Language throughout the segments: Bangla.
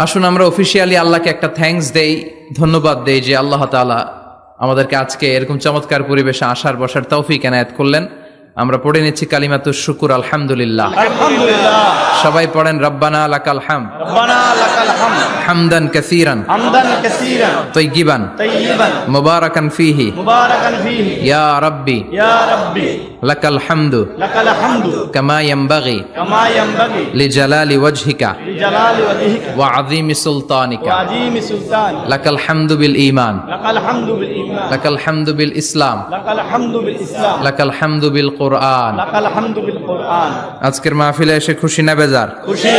আসুন আমরা অফিসিয়ালি আল্লাহকে একটা থ্যাঙ্কস দেই, ধন্যবাদ দেই যে আল্লাহ তাআলা আমাদেরকে আজকে এরকম চমৎকার পরিবেশে আসার বসার তৌফিক এনায়েত করলেন। আমরা পড়ে নিচ্ছি কালিমাতুশ শুকুর, আলহামদুলিল্লাহ। আলহামদুলিল্লাহ। সবাই পড়েন রব্বানা লাকাল হামদ, রব্বানা লাকাল হামদ, হামদান কাসীরান হামদান কাসীরান, তাইয়িবান তাইয়িবান, মুবারাকান ফীহি, মুবারাকান ফীহি, ইয়া রাব্বি ইয়া রাব্বি, লাকাল হামদু লাকাল হামদু, কামা ইয়ানবাগি কামা ইয়ানবাগি, লিজালালি ওয়াজহিকা লিজালালি ওয়াজহিকা, ওয়া আযীমি সুলতানিকা। ওয়া আযীমি সুলতান, লাকাল হামদু বিল ঈমান, লাকাল হামদু বিল ঈমান, লাকাল হামদু বিল ইসলাম, লাকাল হামদু বিল ইসলাম, লাকাল হামদু বিল কুরআন। লাকাল হামদু বিল কুরআন। আজকের মাহফিলে এসে খুশি না বেজার? খুশি,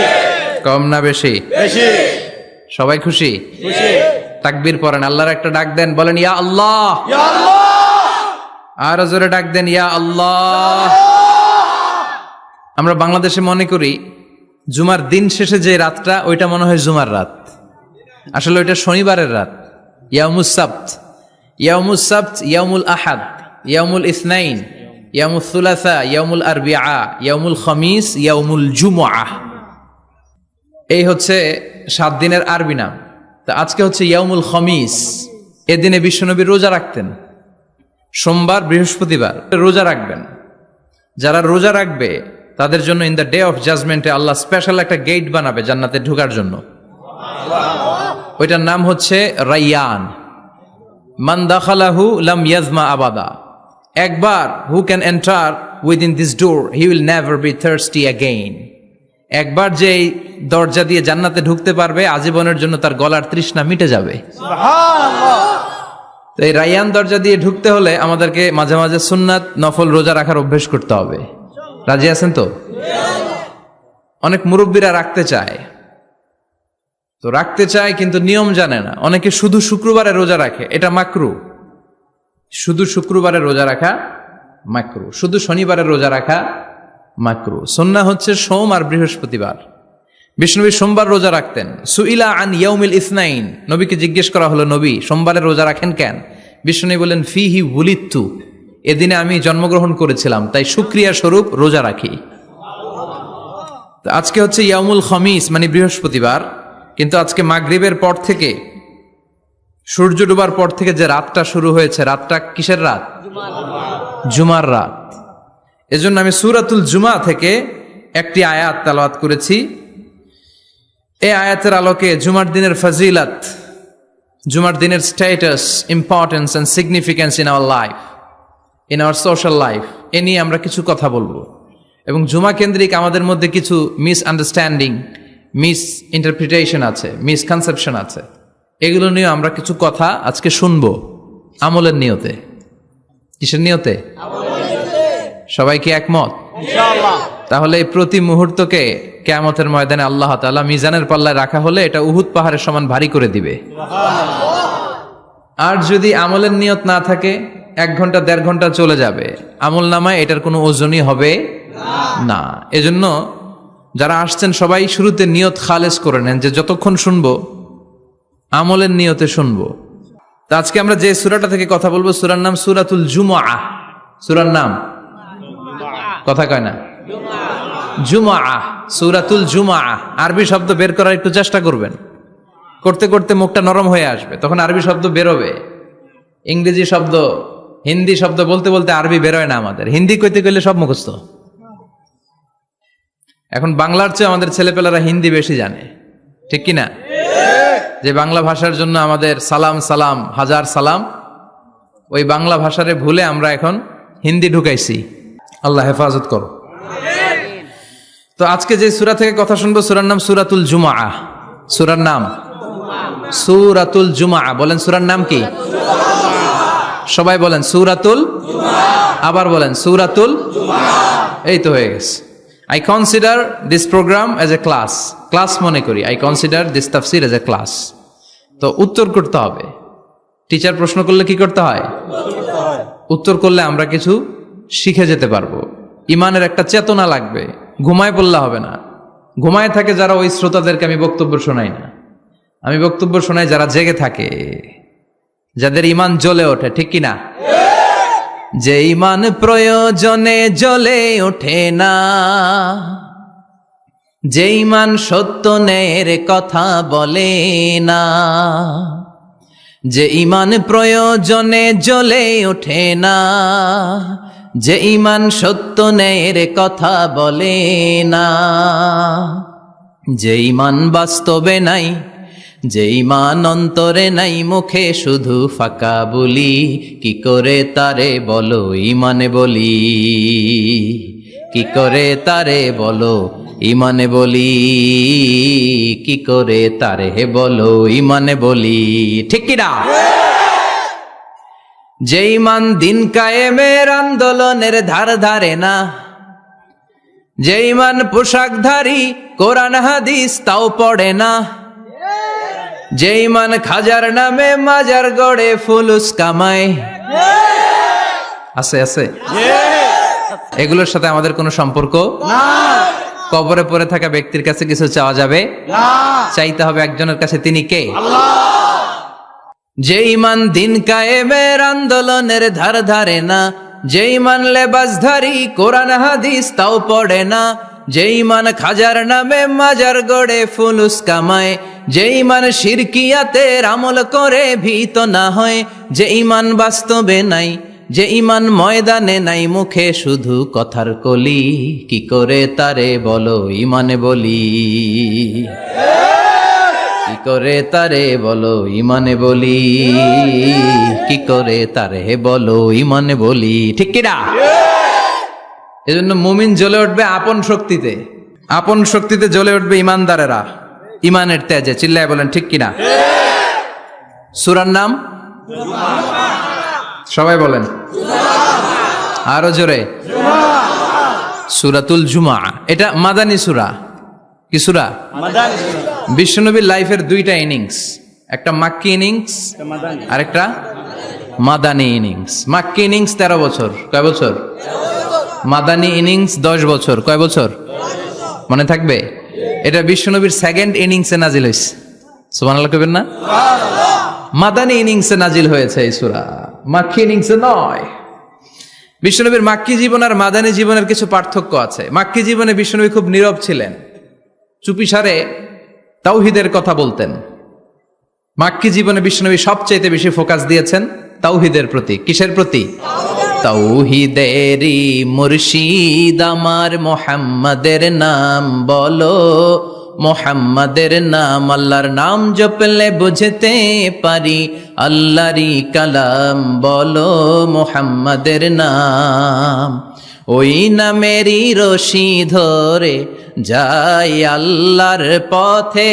কম না বেশি? বেশি সবাই খুশি? খুশি। তাকবীর পড়েন, আল্লাহর একটা ডাক দেন, বলেন ইয়া আল্লাহ। ইয়া আল্লাহ, আর জোরে ডাক দেন, ইয়া আল্লাহ। আমরা বাংলাদেশে মনে করি জুমার দিন শেষে যে রাতটা ওইটা মনে হয় জুমার রাত, আসলে ওইটা শনিবারের রাত। ইয়াউমুস সাবত, ইয়াউমুস সাবত, ইয়াউমুল আহাদ, ইয়াউমুল ইসনাইন, ইয়াউমুল সুলাসা, ইয়াউমুল আরবিআ, ইয়াউমুল খামিস, ইয়াউমুল জুমআহ। এই হচ্ছে 7 দিনের আরবি নাম। তা আজকে হচ্ছে ইয়াউমুল খামিস। এদিনে বিশ্বনবী রোজা রাখতেন, সোমবার বৃহস্পতিবার রোজা রাখবেন। যারা রোজা রাখবে তাদের জন্য ইন দ্য ডে অফ জাজমেন্টে আল্লাহ স্পেশাল একটা গেট বানাবে জান্নাতে ঢোকার জন্য। ওইটার নাম হচ্ছে রাইয়ান। মান দাখালাহু লাম ইয়াজমা আবাদা। একবার who can enter within this door he will never be thirsty again. একবার যে এই দরজা দিয়ে জান্নাতে ঢুকতে পারবে আজীবনের জন্য তার গলার তৃষ্ণা মিটে যাবে। সুবহানাল্লাহ। তো এই রাইয়ান দরজা দিয়ে ঢুকতে হলে আমাদেরকে মাঝে মাঝে সুন্নাত নফল রোজা রাখার অভ্যেস করতে হবে। রাজি আছেন তো? অনেক মুরব্বীরা রাখতে চায়, তো রাখতে চায় কিন্তু নিয়ম জানে না। অনেকে শুধু শুক্রবারে রোজা রাখে, এটা মাকরু। শুধু শুক্রবারে রোজা রাখা মাকরু, শুধু শনিবারে রোজা রাখা মাকরু। সুন্নাহ হচ্ছে সোম আর বৃহস্পতিবার। বিষ্ণুনবী সোমবার রোজা রাখতেন। সুইলা আন ইয়াউমিল ইসনাইন, নবীকে জিজ্ঞেস করা হলো, নবী সোমবারে রোজা রাখেন কেন? বিষ্ণুনবী বলেন, ফিহি উলিদতু, এদিনে আমি জন্মগ্রহণ করেছিলাম, তাই শুকরিয়া স্বরূপ রোজা রাখি। তো আজকে হচ্ছে ইয়াউমুল খামিস মানে বৃহস্পতিবার, কিন্তু আজকে মাগরিবের পর থেকে সূর্য ডোবার পর থেকে যে রাতটা শুরু হয়েছে, রাতটা কিসের রাত? জুমার রাত। এজন্য আমি সূরাতুল জুমা থেকে একটি আয়াত তেলাওয়াত করেছি। এই আয়াতের আলোকে জুমার দিনের ফজিলত, জুমার দিনের status, importance and significance in our life, in our social life, এ নিয়ে আমরা কিছু কথা বলবো। এবং জুমা কেন্দ্রিক আমাদের মধ্যে কিছু মিস আন্ডারস্ট্যান্ডিং, মিস ইন্টারপ্রিটেশন আছে, মিসকনসেপশন আছে। এগুলো নিয়ে আমরা কিছু কথা আজকে শুনবো আমলের নিয়তে। কিসের নিয়তে? সবাই কি একমত? ইনশাআল্লাহ। তাহলে এই প্রতি মুহূর্তকে কিয়ামতের ময়দানে আল্লাহ তাআলা মিজানের পাল্লায় রাখা হলে এটা উহুদ পাহাড়ের সমান ভারী করে দিবে। আর যদি আমলের নিয়ত না থাকে 1 ঘন্টা 1.5 ঘন্টা চলে যাবে, আমল নামায় এটার কোনো ওজনই হবে না। এজন্য যারা আসছেন সবাই শুরুতে নিয়ত খালেস করে নেন যে যতক্ষণ শুনবো আমলের নিয়তে শুনবো। তো আজকে আমরা যে সূরাটা থেকে কথা বলবো, সূরার নাম সূরাতুল জুমআহ। সূরার নাম কথা কয় না, জুমআহ, সূরাতুল জুমআহ। আরবি শব্দ বের করার একটু চেষ্টা করবেন, করতে করতে মুখটা নরম হয়ে আসবে, তখন আরবি শব্দ বেরোবে। ইংরেজি শব্দ, হিন্দি শব্দ বলতে বলতে আরবি বেরোয় না আমাদের। হিন্দি কইতে গেলে সব মুখস্থ। এখন বাংলার চেয়ে আমাদের ছেলেপেলারা হিন্দি বেশি জানে, ঠিক কি না? যে বাংলা ভাষার জন্য আমাদের সালাম সালাম হাজার সালাম, ওই বাংলা ভাষারে ভুলে আমরা এখন হিন্দি ঢুকাইছি। আল্লাহ হেফাজত করো। তো আজকে যে সূরা থেকে কথা শুনবো, সূরার নাম সূরাতুল জুমআহ। সূরার নাম সূরাতুল জুমআহ। বলেন সূরার নাম কি? সবাই বলেন সূরাতুল জুমআহ। আবার বলেন সূরাতুল জুমআহ। এই তো হয়ে গেছে। I consider this program as a class. Class মনে করি। I consider this tafsir as a class. তো উত্তর করতে হবে। টিচার প্রশ্ন করলে কি করতে হয়? উত্তর করলে আমরা কিছু শিখে যেতে পারবো। ইমানের একটা চেতনা লাগবে। ঘুমায় পড়লে হবে না। ঘুমায় থাকে যারা, ওই শ্রোতাদেরকে আমি বক্তব্য শোনাই না। আমি বক্তব্য শোনাই যারা জেগে থাকে, যাদের ইমান জ্বলে ওঠে, ঠিক কি না? যে ইমান প্রয়োজনে জ্বলে ওঠে না, যে ইমান সত্য ন্যায়ের কথা বলে না, যে ইমান প্রয়োজনে জ্বলে ওঠে না, যে ইমান সত্য ন্যায়ের কথা বলে না, যে ইমান বাস্তবে নাই, যে ইমান অন্তরে নাই, মুখে শুধু ফাঁকা বলি, কি করে তারে বলো ইমানে বলি, কি করে তারে বলো ইমানে বলি, কি করে তারে বলো ইমানে বলি, ঠিক কিনা? যে ইমান দিন কায়েমের আন্দোলনের ধার ধারে না, যে ইমান পোশাকধারী কোরআন হাদিস তাও পড়ে না, যে ইমান খাজার নামে মাজার গড়ে ফুলুস কামায়, আছে আছে, এগুলোর সাথে আমাদের কোনো সম্পর্ক না, কবরে পড়ে থাকা ব্যক্তির কাছে কিছু চাওয়া যাবে না, চাইতে হবে একজনের কাছে, তিনি কে? আল্লাহ। যে ইমান দিন কায়েমের আন্দোলনের ধার ধারে না, যে ইমান লেবাসধারী কোরআন হাদিস তাও পড়ে না, যে ইমান খাজার নামে মাজার গড়ে ফুলুস কামায়, যে ইমান শিরকিয়াতের আমল করে ভীত না হয়, যে ইমান বাস্তবে নাই, যে ইমান ময়দানে নাই, মুখে শুধু কথার কলি, কি করে তারে বলো ইমানে বলি, কি করে তারে বলো ইমানে বলি, কি করে তারে বলো ইমানে বলি, ঠিক কিনা? এজন্য মুমিন জ্বলে উঠবে আপন শক্তিতে, আপন শক্তিতে জ্বলে উঠবে ইমানদারেরা ইমানের তেজে, চিল্লায় বলেন ঠিক কিনা? সূরার নাম সবাই বলেন আরো জোরে, সূরাতুল জুমা। এটা মাদানী সূরা। কি সূরা? মাদানী। বিশ্বনবীর লাইফের দুইটা ইনিংস, একটা মাক্কি ইনিংস আর একটা মাদানী ইনিংস। মাক্কি ইনিংস 13 বছর, কয় বছর? মাদানী ইনিংস 10 বছর, কয় বছর? মনে থাকবে? এটা বিশ্বনবীর সেকেন্ড ইনিংসে নাজিল হয়েছে, সুবহানাল্লাহ কইবেন না? মাদানী ইনিংসে নাজিল হয়েছে এই সূরা, মাক্কি ইনিংসে নয়। বিশ্বনবীর মাক্কি জীবন আর মাদানী জীবনের কিছু পার্থক্য আছে। মাক্কি জীবনে বিশ্বনবী খুব নীরব ছিলেন, চুপিসারে তাওহীদের কথা বলতেন। মাক্কি জীবনে বিশ্বনবী সবচেয়ে বেশি ফোকাস দিয়েছেন তাওহীদের প্রতি। কিসের প্রতি? তাওহীদেরই মুর্শিদ আমার মুহাম্মাদের নাম বলো, মুহাম্মাদের নাম, আল্লাহর নাম জপলে বুঝতে পারি, আল্লাহরই কালাম বলো মুহাম্মাদের নাম, ওই নামেরই রশি ধরে যাই আল্লাহর পথে,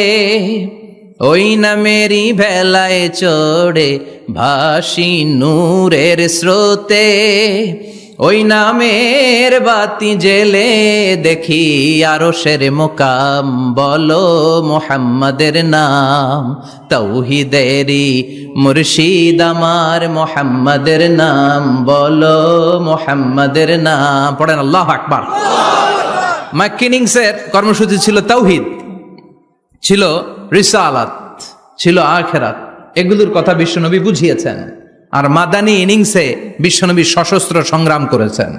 ওই নামেরই ভেলায় চড়ে ভাসি নূরের স্রোতে, ওই নামের বাতি জেলে দেখি আরশের মুকাম বলো মুহাম্মাদের নাম, তাওহীদেরই মুর্শিদ আমার মুহাম্মাদের নাম বলো মুহাম্মাদের নাম। পড়েন আল্লাহু আকবার। মাক্কি ইনিংসের কর্মসূচি ছিল তাওহীদ, ছিল রিসালাত, ছিল আখিরাত, এগুলোর কথা বিশ্বনবী বুঝিয়েছেন। আর মাদানী ইনিংসে বিশ্বনবী সশস্ত্র সংগ্রাম করেছেন।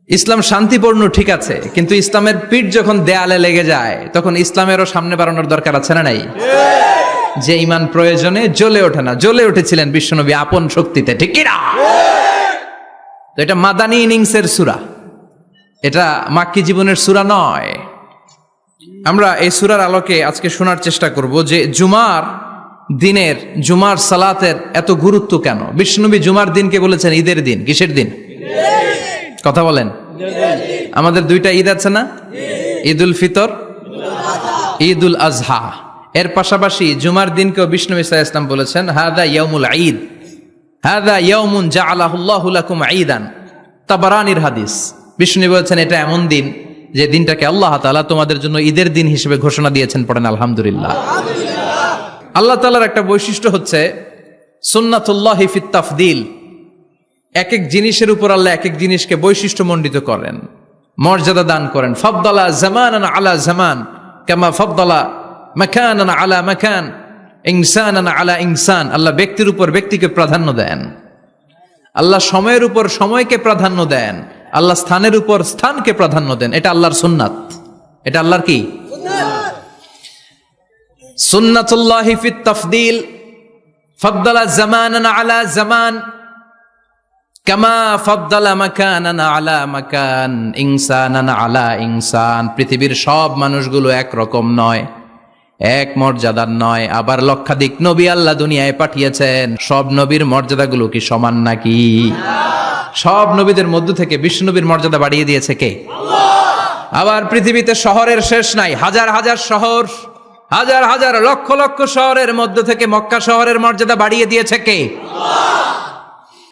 ইসলাম শান্তিপূর্ণ ঠিক আছে, কিন্তু ইসলামের পিঠ যখন দেয়ালে লেগে যায় তখন ইসলামেরও সামনে বাড়ানোর দরকার আছে না নাই? যে ইমান প্রয়োজনে জ্বলে ওঠে না, জ্বলে উঠেছিলেন বিশ্বনবী আপন শক্তিতে, ঠিক কি না? তো এটা মাদানী ইনিংসের সূরা, এটা মাক্কি জীবনের সূরা নয়। আমরা এই সূরার আলোকে আজকে শোনার চেষ্টা করব যে জুমার দিনের, জুমার সালাতের এত গুরুত্ব কেন। বিশ্বনবী জুমার দিনকে বলেছেন ঈদের দিন। কিসের দিন? কথা বলেন। আমাদের দুইটা ঈদ আছে না? ঈদুল ফিতর, ঈদুল আজহা। এর পাশাপাশি জুমার দিনকেও বিশ্বনবী সাল্লাল্লাহু আলাইহি ওয়াসাল্লাম বলেছেন হাদা ইয়াউমুল ঈদ, হাদা ইয়াউমুন জাআলাহুল্লাহু লাকুম ঈদান। তাবারানির হাদিস। বিশ্বনবী বলেছেন এটা এমন দিন যে দিনটাকে আল্লাহ তাআলা তোমাদের জন্য ঈদের দিন হিসেবে ঘোষণা দিয়েছেন। পড়েন আলহামদুলিল্লাহ। আল্লাহ তাআলার একটা বৈশিষ্ট্য হচ্ছে সুন্নাতুল্লাহি ফিত তাফদিল। এক এক জিনিসের উপর আল্লাহ এক এক জিনিসকে বৈশিষ্ট্যমণ্ডিত করেন, মর্যাদা দান করেন। ফাদ্দালা জামানান আলা জামান কামা ফাদ্দালা মাকানান আলা মাকান, ইনসানান আলা ইনসান। আল্লাহ ব্যক্তির উপর ব্যক্তিকে প্রাধান্য দেন, আল্লাহ সময়ের উপর সময়কে প্রাধান্য দেন, আল্লাহ স্থানের উপর স্থানকে প্রাধান্য দেন, এটা আল্লাহর সুন্নাত। এটা আল্লাহর কি সুন্নাতুল্লাহি ফিত তাফদীল, ফাদ্দালা জামানান আলা জামান কামা ফাদ্দালা মাকানান আলা মাকান, ইনসানান আলা ইনসান। পৃথিবীর সব মানুষগুলো এক রকম নয়, এক মর্যাদার নয়। আবার লক্ষাধিক নবী আল্লাহ দুনিয়ায় পাঠিয়েছেন, সব নবীর মর্যাদাগুলো কি সমান নাকি? সব নবীদের মধ্য থেকে বিশ্ব নবীর মর্যাদা বাড়িয়ে দিয়েছে কে? আবার পৃথিবীতে শহরের শেষ নাই, হাজার হাজার শহর, হাজার হাজার লক্ষ লক্ষ শহরের মধ্য থেকে মক্কা শহরের মর্যাদা বাড়িয়ে দিয়েছে কে?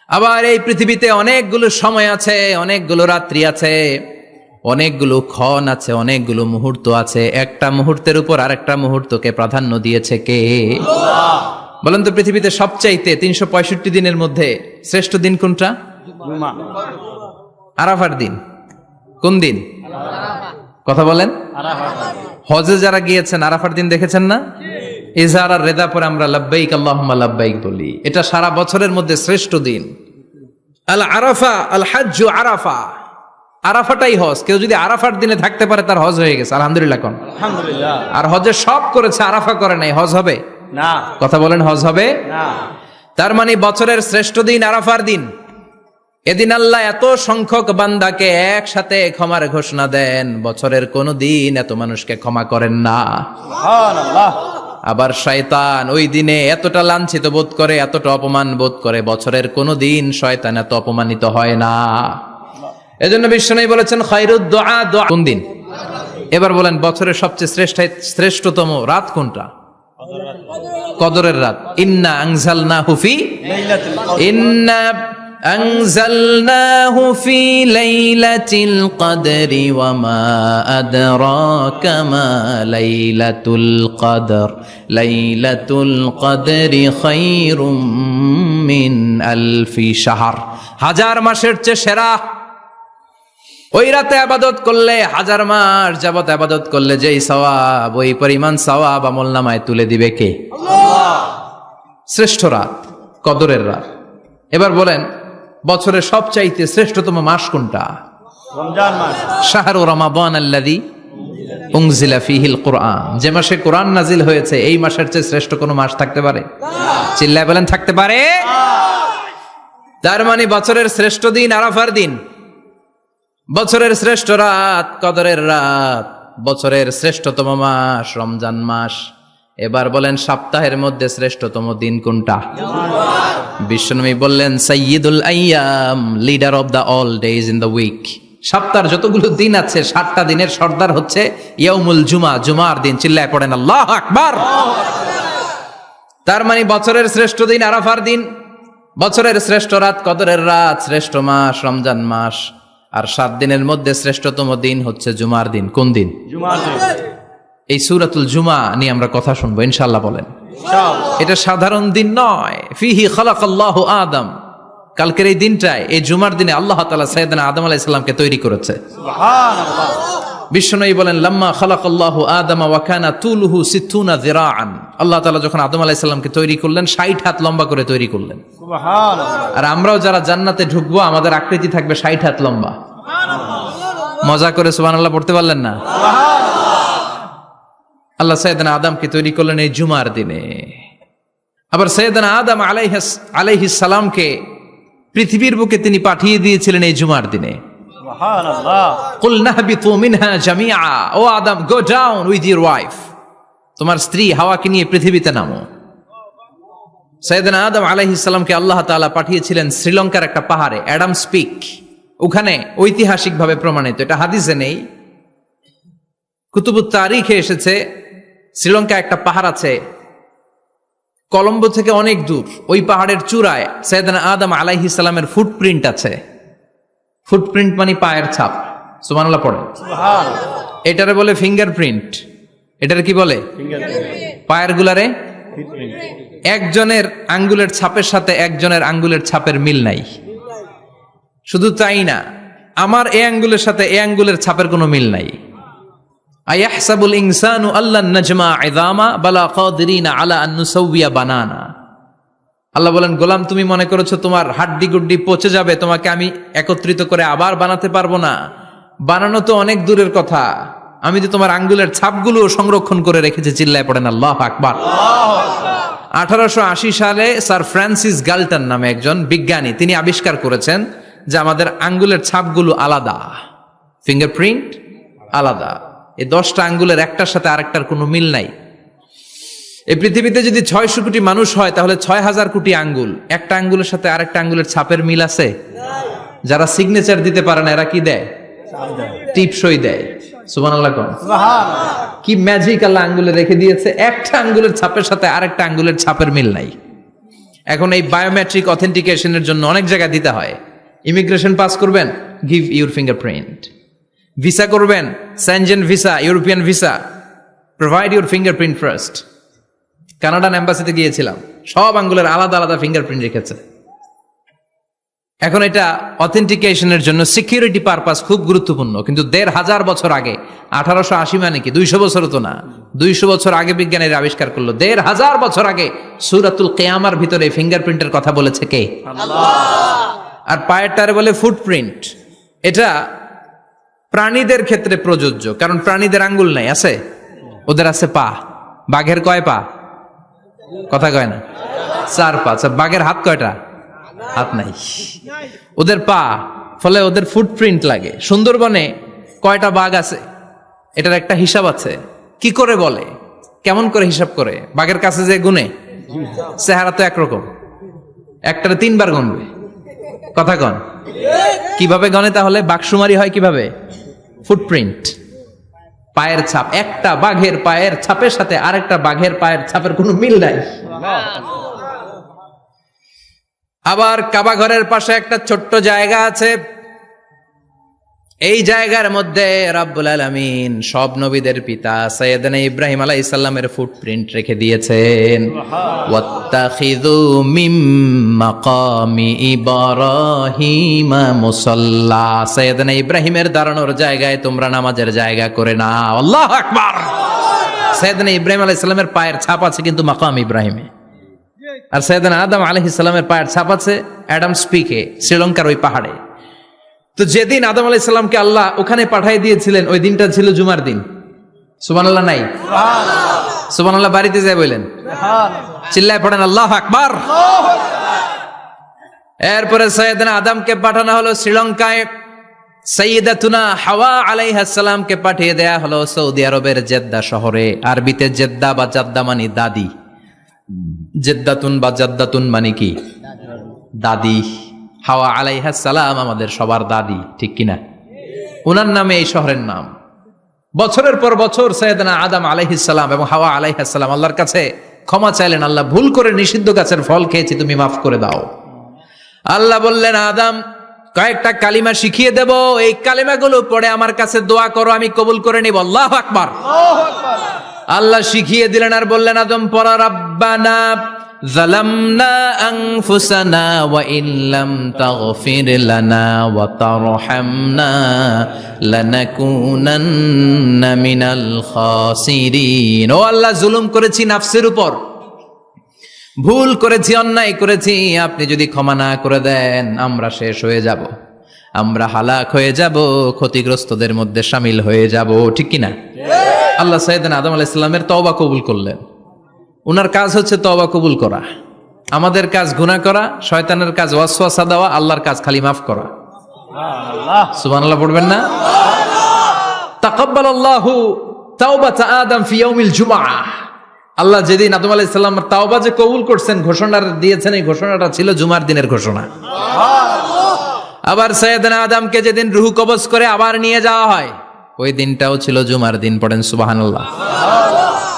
আবার এই পৃথিবীতে অনেকগুলো সময় আছে, অনেকগুলো রাত্রি আছে, অনেকগুলো ক্ষণ আছে, অনেকগুলো মুহূর্ত আছে। একটা মুহূর্তের উপর আরেকটা মুহূর্তকে প্রাধান্য দিয়েছে কে? বলেন তো, পৃথিবীতে সবচাইতে 365 দিনের মধ্যে শ্রেষ্ঠ দিন কোনটা? জুমা। আরাফার দিন। কোন দিন? কথা বলেন। হজে যারা গিয়েছেন আরাফার দিন দেখেছেন না? ইজহার আর রেদা পরে আমরা লাব্বাইক আল্লাহুম্মা লাব্বাইক বলি। এটা সারা বছরের মধ্যে শ্রেষ্ঠ দিন। আল আরাফা আল হাজ্জু আরাফা, আরাফাটাই হজ। কেউ যদি আরাফার দিনে থাকতে পারে তার হজ হয়ে গেছে, আলহামদুলিল্লাহ কোন। আলহামদুলিল্লাহ। আর হজে সব করেছে, আরাফা করে নাই, হজ হবে না। কথা বলেন, হজ হবে না। তার মানে বছরের শ্রেষ্ঠ দিন আরাফার দিন। এদিন আল্লাহ এত সংখ্যক বান্দাকে একসাথে ক্ষমার ঘোষণা দেন, বছরের কোন দিন এত মানুষকে ক্ষমা করেন না। সুবহানাল্লাহ। আবার শয়তান ওই দিনে এতটা লাঞ্ছিত বোধ করে, এতটা অপমান বোধ করে, বছরের কোন দিন শয়তান এত অপমানিত হয় না। এজন্য বিশ্বনবী বলেছেন খায়রুদ দুআ দুআ। কোন দিন? এবার বলেন, বছরের সবচেয়ে শ্রেষ্ঠতম রাত কোনটা? কদরের রাত। ইন্না আনজালনাহু ফি লাইলাতুল কদর। ইন্না আনজালনাহু ফি লাইলাতিল কদরি ওয়া মা আদরাকা মা লাইলাতুল কদর, লাইলাতুল কদরি খায়রুম মিন আলফি শাহর। হাজার মাসের চেয়ে সেরা। ওই রাতে আবাদত করলে, হাজার মাস যাবত আবাদত করলে যেই সওয়াব, ওই পরিমাণ সওয়াব আমলনামায় তুলে দিবে কে? শ্রেষ্ঠ রাত কদরের রাত। এবার বলেন, বছরের সবচাইতে শ্রেষ্ঠতম মাস কোনটা? রমজান মাস। শাহরু রমাদান আল্লাযী উনজিলা ফীহিল কুরআন। যে মাসে কোরআন নাজিল হয়েছে, এই মাসের চেয়ে শ্রেষ্ঠ কোনো মাস থাকতে পারে? চিল্লায় বলেন, থাকতে পারে? তার মানে বছরের শ্রেষ্ঠ দিন আরাফার দিন, বছরের শ্রেষ্ঠ রাত কদরের রাত, বছরের শ্রেষ্ঠতম মাস রমজান মাস। এবার বলেন, সপ্তাহের মধ্যে শ্রেষ্ঠতম দিন কোনটা? বিশ্বনবী বললেন সাইয়্যিদুল আইয়াম, leader of the all days in the week. সপ্তাহের যতগুলো দিন আছে, 7টা দিনের সর্দার হচ্ছে ইয়াউমুল জুমা, জুমার দিন। চিল্লায় পড়েন আল্লাহু আকবার। তার মানে বছরের শ্রেষ্ঠ দিন আরাফার দিন, বছরের শ্রেষ্ঠ রাত কদরের রাত, শ্রেষ্ঠ মাস রমজান মাস। আর 7 দিনের মধ্যে শ্রেষ্ঠতম দিন হচ্ছে জুমার দিন। কোন দিন? জুমার দিন। এই সূরাতুল জুমা নিয়ে আমরা কথা শুনবো ইনশাআল্লাহ। বলেন, ইনশাআল্লাহ। এটা সাধারণ দিন নয়। ফিহি খালাকাল্লাহু আদম। কালকের এই দিনটায়, এই জুমার দিনে আল্লাহ তাআলা সাইয়েদনা আদম আলাইহিস সালামকে তৈরি করেছে। সুবহানাল্লাহ। বিশ্বনবী বলেন, লাম্মা খালাকাল্লাহু আদম ওয়া কানা তুলুহু 60 যিরাআন। আল্লাহ তাআলা যখন আদম আলাইহিস সালামকে তৈরি করলেন, 60 হাত লম্বা করে তৈরি করলেন। সুবহানাল্লাহ। আর আমরাও যারা জান্নাতে ঢুকবো, আমাদের আকৃতি থাকবে 60 হাত লম্বা। মজা করে সুবহানাল্লাহ পড়তে পারলেন না? আল্লাহ সাইয়েদনা আদমকে তৈরি করলেন এই জুমার দিনে। আবার সাইয়েদনা আদম আলাইহিস সালামকে পৃথিবীর বুকে তিনি পাঠিয়ে দিয়েছিলেন এই জুমার দিনে। সুবহানাল্লাহ। কুল নাহবিতু মিনহা জামিআ। ও Adam, go down with your wife. তোমার স্ত্রী হাওয়াকে নিয়ে পৃথিবীতে নামো। সাইয়েদনা আদম আলাইহিস সালামকে আল্লাহ তাআলা পাঠিয়েছিলেন শ্রীলঙ্কার একটা পাহাড়ে, অ্যাডামস পিক। ওখানে ঐতিহাসিকভাবে প্রমাণিত, এটা হাদিসে নেই, কুতুবুত তারিখে এসেছে। শ্রীলঙ্কা একটা পাহাড় আছে, কলম্বো থেকে অনেক দূর। ওই পাহাড়ের চূড়ায় সাইয়েদনা আদম আলাইহিস সালামের ফুটপ্রিন্ট আছে। ফুটপ্রিন্ট মানে পায়ের ছাপ। সুবহানাল্লাহ পড়ে। সুবহানাল্লাহ। এটারে বলে ফিঙ্গারপ্রিন্ট। এটারে কি বলে? পায়ের গুলারে একজনের আঙ্গুলের ছাপের সাথে একজনের আঙ্গুলের ছাপের মিল নাই। শুধু তাই না, আমার এই আঙ্গুলের সাথে এই আঙ্গুলের ছাপের কোনো মিল নাই। আয়াহসাবুল ইনসানু আল্লান নাজমা ইযামা বালা কাদিরিনা আলা আন নুসাউইয়া বানানা। আল্লাহ বলেন, গোলাম তুমি মনে করেছো তোমার হাড্ডি গুড্ডি পচে যাবে, তোমাকে আমি একত্রিত করে আবার বানাতে পারবো না? বানানো তো অনেক দূরের কথা, আমি তো তোমার আঙ্গুলের ছাপগুলো সংরক্ষণ করে রেখেছি। চিল্লায় পড়েন আল্লাহু আকবার। 1880 সালে স্যার ফ্রান্সিস গাল্টন নামে একজন বিজ্ঞানী, তিনি আবিষ্কার করেছেন যে আমাদের আঙ্গুলের ছাপগুলো আলাদা, ফিঙ্গারপ্রিন্ট আলাদা। এই 10টা আঙ্গুলের একটার সাথে আরেকটার কোনো মিল নাই। এই পৃথিবীতে যদি 600 কোটি মানুষ হয় তাহলে 6000 কোটি আঙ্গুল, একটা আঙ্গুলের সাথে আরেকটা আঙ্গুলের ছাপের মিল আছে? যারা সিগনেচার দিতে পারে না এরা কি দেয়? টিপসই দেয়। সুবহানাল্লাহ কোন কি ম্যাজিক আল্লাহ আঙ্গুলে রেখে দিয়েছে, একটা আঙ্গুলের ছাপের সাথে আরেকটা আঙ্গুলের ছাপের মিল নাই। এখন এই বায়োমেট্রিক অথেন্টিকেশনের জন্য অনেক জায়গায় দিতে হয়। ইমিগ্রেশন পাস করবেন, গিভ ইউর ফিঙ্গারপ্রিন্ট। ভিসা করবেন, Schengen visa, European visa, provide your fingerprint first. Canadian এম্বাসিতে গিয়েছিলাম, সব আঙ্গুলের আলাদা আলাদা ফিঙ্গারপ্রিন্ট রেখেছে। এখন এটা অথেন্টিকেশনের জন্য সিকিউরিটি পারপাস খুব গুরুত্বপূর্ণ, কিন্তু 1500 বছর আগে, 1880 মানে কি 200 বছর তো না, 200 বছর আগে বিজ্ঞানীরা আবিষ্কার করলো। 1500 বছর আগে সূরাতুল কিয়ামার ভিতরে ফিঙ্গারপ্রিন্টের কথা বলেছে কে? আল্লাহ। আর পায়েরটারে বলে ফুটপ্রিন্ট। এটা প্রাণীদের ক্ষেত্রে প্রযোজ্য, কারণ প্রাণীদের আঙ্গুল নাই, আছে? ওদের আছে পা। বাঘের কয় পা? কথা কয় না, 4 পা। বাঘের হাত কয়টা? হাত নাই, ওদের পা, ফলে ওদের ফুটপ্রিন্ট লাগে। সুন্দরবনে কয়টা বাঘ আছে এটার একটা হিসাব আছে। কি করে বলে, কেমন করে হিসাব করে? বাঘের কাছে যে গুনে, চেহারা তো একরকম, একটারে 3 বার গুনবে। কথা কন, কিভাবে গনে তাহলে? বাঘসুমারি হয় কিভাবে? ফুটপ্রিন্ট, পায়ের ছাপ। একটা বাঘের পায়ের ছাপের সাথে আরেকটা বাঘের পায়ের ছাপের কোনো মিল নাই। আবার কাবা ঘরের পাশে একটা ছোট্ট জায়গা আছে, এই জায়গার মধ্যে রাব্বুল আলামিন সব নবীদের পিতা সাইয়েদনা ইব্রাহিম আলাইহিস সালামের ফুটপ্রিন্ট রেখে দিয়েছেন। ওয়াত্তাখিযু মিম মাকামি ইব্রাহিম মুসাল্লা, সাইয়েদনা ইব্রাহিমের দাঁড়ানোর জায়গায় তোমরা নামাজের জায়গা করে নাও। আল্লাহু আকবার। সাইয়েদনা ইব্রাহিম আলাইহিস সালামের পায়ের ছাপ আছে কিন্তু মাকাম ইব্রাহিমে, আর সাইয়েদনা আদম আলাইহিস সালামের পায়ের ছাপ আছে অ্যাডামস পিকে, শ্রীলঙ্কার ওই পাহাড়ে। তো যেদিন আদম আলাইহিস সালামকে আল্লাহ ওখানে পাঠিয়ে দিয়েছিলেন, ওই দিনটা ছিল জুমার দিন। সুবহানাল্লাহ নাই? সুবহানাল্লাহ বাড়িতে যায় বলেন, চিল্লায় পড়েন আল্লাহু আকবার। এরপরে সাইয়েদনা আদমকে পাঠানো হলো শ্রীলঙ্কায়, সাইয়্যিদাতুনা হাওয়া আলাইহিস সালামকে পাঠিয়ে দেয়া হলো সৌদি আরবের জেদ্দা শহরে। আরবিতে জেদ্দা বা জাদ্দা মানে দাদি, জেদ্দাতুন বা জাদ্দাতুন মানে কি? দাদি। হাওয়া আলাইহিস সালাম আমাদের সবার দাদি, ঠিক কিনা? ওনার নামে এই শহরের নাম। বছরের পর বছর সাইয়েদনা আদম আলাইহিস সালাম এবং হাওয়া আলাইহিস সালাম আল্লাহর কাছে ক্ষমা চাইলেন, আল্লাহ ভুল করে নিষিদ্ধ গাছের ফল খেয়েছি, তুমি মাফ করে দাও। আল্লাহ বললেন, আদম কয়েকটা কালিমা শিখিয়ে দেব, এই কালিমাগুলো পড়ে আমার কাছে দোয়া করো, আমি কবুল করে নিব। আল্লাহু আকবার। আল্লাহ শিখিয়ে দিলেন আর বললেন, আদম পড়া, রাব্বানা যালামনা আনফুসানা ওয়া ইল্লাম তাগফির লানা ওয়া তারহামনা লানাকুনান্না মিনাল খাসিরিন। ও আল্লাহ, জুলুম করেছি নাফসের উপর, ভুল করেছি, অন্যায় করেছি, আপনি যদি ক্ষমা না করে দেন আমরা শেষ হয়ে যাব, আমরা হালাক হয়ে যাব, ক্ষতিগ্রস্তদের মধ্যে শামিল হয়ে যাব, ঠিক কিনা? আল্লাহ সাইয়েদনা আদম আলাইহিস সালামের তওবা কবুল করলেন। উনার কাজ হচ্ছে তওবা কবুল করা, আমাদের কাজ গুনাহ করা, শয়তানের কাজ ওয়াসওয়াসা দেওয়া, আল্লাহর কাজ খালি মাফ করা। সুবহানাল্লাহ পড়বেন না? তাকাব্বালাল্লাহু তাওবাতা আদম ফি ইয়াউমিল জুমআহ। আল্লাহ যেদিন আদম আলাইহিস সালামের তাওবা যে কবুল করছেন, ঘোষণা দিয়েছেন, এই ঘোষণাটা ছিল জুমার দিনের ঘোষণা। আবার সাইয়েদনা আদমকে যেদিন রূহ কবজ করে আবার নিয়ে যাওয়া হয়, ওই দিনটাও ছিল জুমার দিন। পড়েন সুবহানাল্লাহ।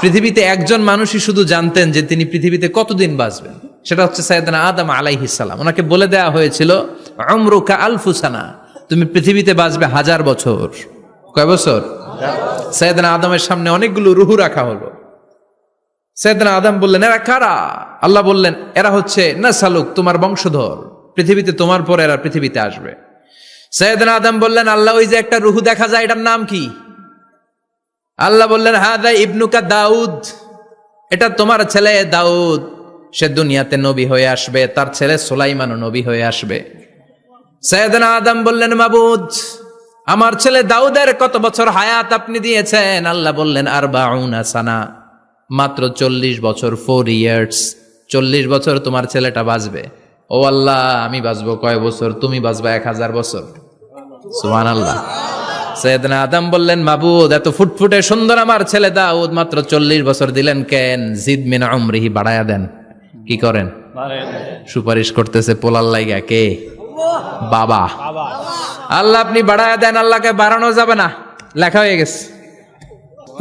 পৃথিবীতে একজন মানুষই শুধু জানতেন যে তিনি পৃথিবীতে কতদিন বাঁচবেন, সেটা হচ্ছে সাইয়েদনা আদম আলাইহিস সালাম। ওনাকে বলে দেওয়া হয়েছিল, উমরুকা আলফু সানা, তুমি পৃথিবীতে বাঁচবে 1000 বছর। কয় বছর? সাইয়েদনা আদমের সামনে অনেকগুলো রূহ রাখা হলো। সাইয়েদনা আদম বললেন, এরা কারা? আল্লাহ বললেন, এরা হচ্ছে নাসালুক, তোমার বংশধর, পৃথিবীতে তোমার পর এরা পৃথিবীতে আসবে। সাইয়েদনা আদম বললেন, আল্লাহ ওই যে একটা রূহ দেখা যায়, এটার নাম কি? আল্লাহ বললেন, হাদা ইবনুকা দাউদ, এটা তোমার ছেলে দাউদ। সে দুনিয়াতে নবী হয়ে আসবে, তার ছেলে সুলাইমানও নবী হয়ে আসবে। সাইয়েদনা আদম বললেন, মাবুদ, আমার ছেলে দাউদের কত বছর হায়াত আপনি দিয়েছেন? আল্লাহ বললেন, 40 সানা, মাত্র 40 বছর, 4 ইয়ার্স। 40 বছর তোমার ছেলেটা বাঁচবে। ও আল্লাহ, আমি বাঁচবো কয় বছর? তুমি বাঁচবা 1000 বছর। সুবহানাল্লাহ। সাইয়েদনা আদম বললেন, মাবুদ, এত ফুটফুটে সুন্দর আমার ছেলে দাউদ, মাত্র 40 বছর দিলেন কেন? জিদ মিন উমরিহি, বাড়ায়া দেন। কি করেন? সুপারিশ করতেছে পোলার লাইগা। কে? বাবা। আল্লাহ আপনি বাড়ায়া দেন। আল্লাহকে বাড়ানো যাবে না, লেখা হয়ে গেছে।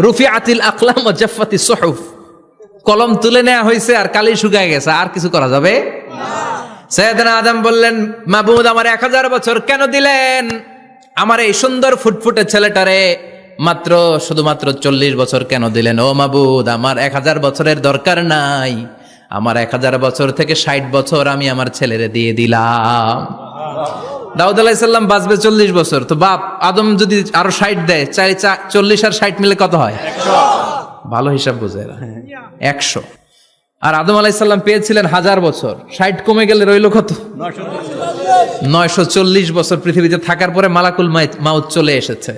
রুফিআতিল আকলাম ওয়া জাফফাতিস সুহুফ, কলম তুলে নেওয়া হয়েছে আর কালি শুকায় গেছে, আর কিছু করা যাবে না। সাইয়েদনা আদম বললেন, মাবুদ, আমার 1000 বছর কেন দিলেন? আমার এই সুন্দর ফুটফুটে ছেলেটারে মাত্র শুধুমাত্র 40 বছর কেন দিলেন? ও মাবুদ, আমার 1000 বছরের দরকার নাই, আমার 1000 বছর থেকে 60 বছর আমি আমার ছেলেরে দিয়ে দিলাম। দাউদ আলাইহিস সালাম বাঁচবে 40 বছর, তো বাপ আদম যদি আরো 60 দেয়, 40 আর 60 মিলে কত হয়? 100। ভালো হিসাব বোঝে এরা, 100। আর আদম আলাইহিস সালাম পেয়েছিলেন 1000 বছর, 60 কমে গেলে রইল কত? 940 বছর পৃথিবীতে থাকার পরে মালাকুল মাউত চলে এসেছে।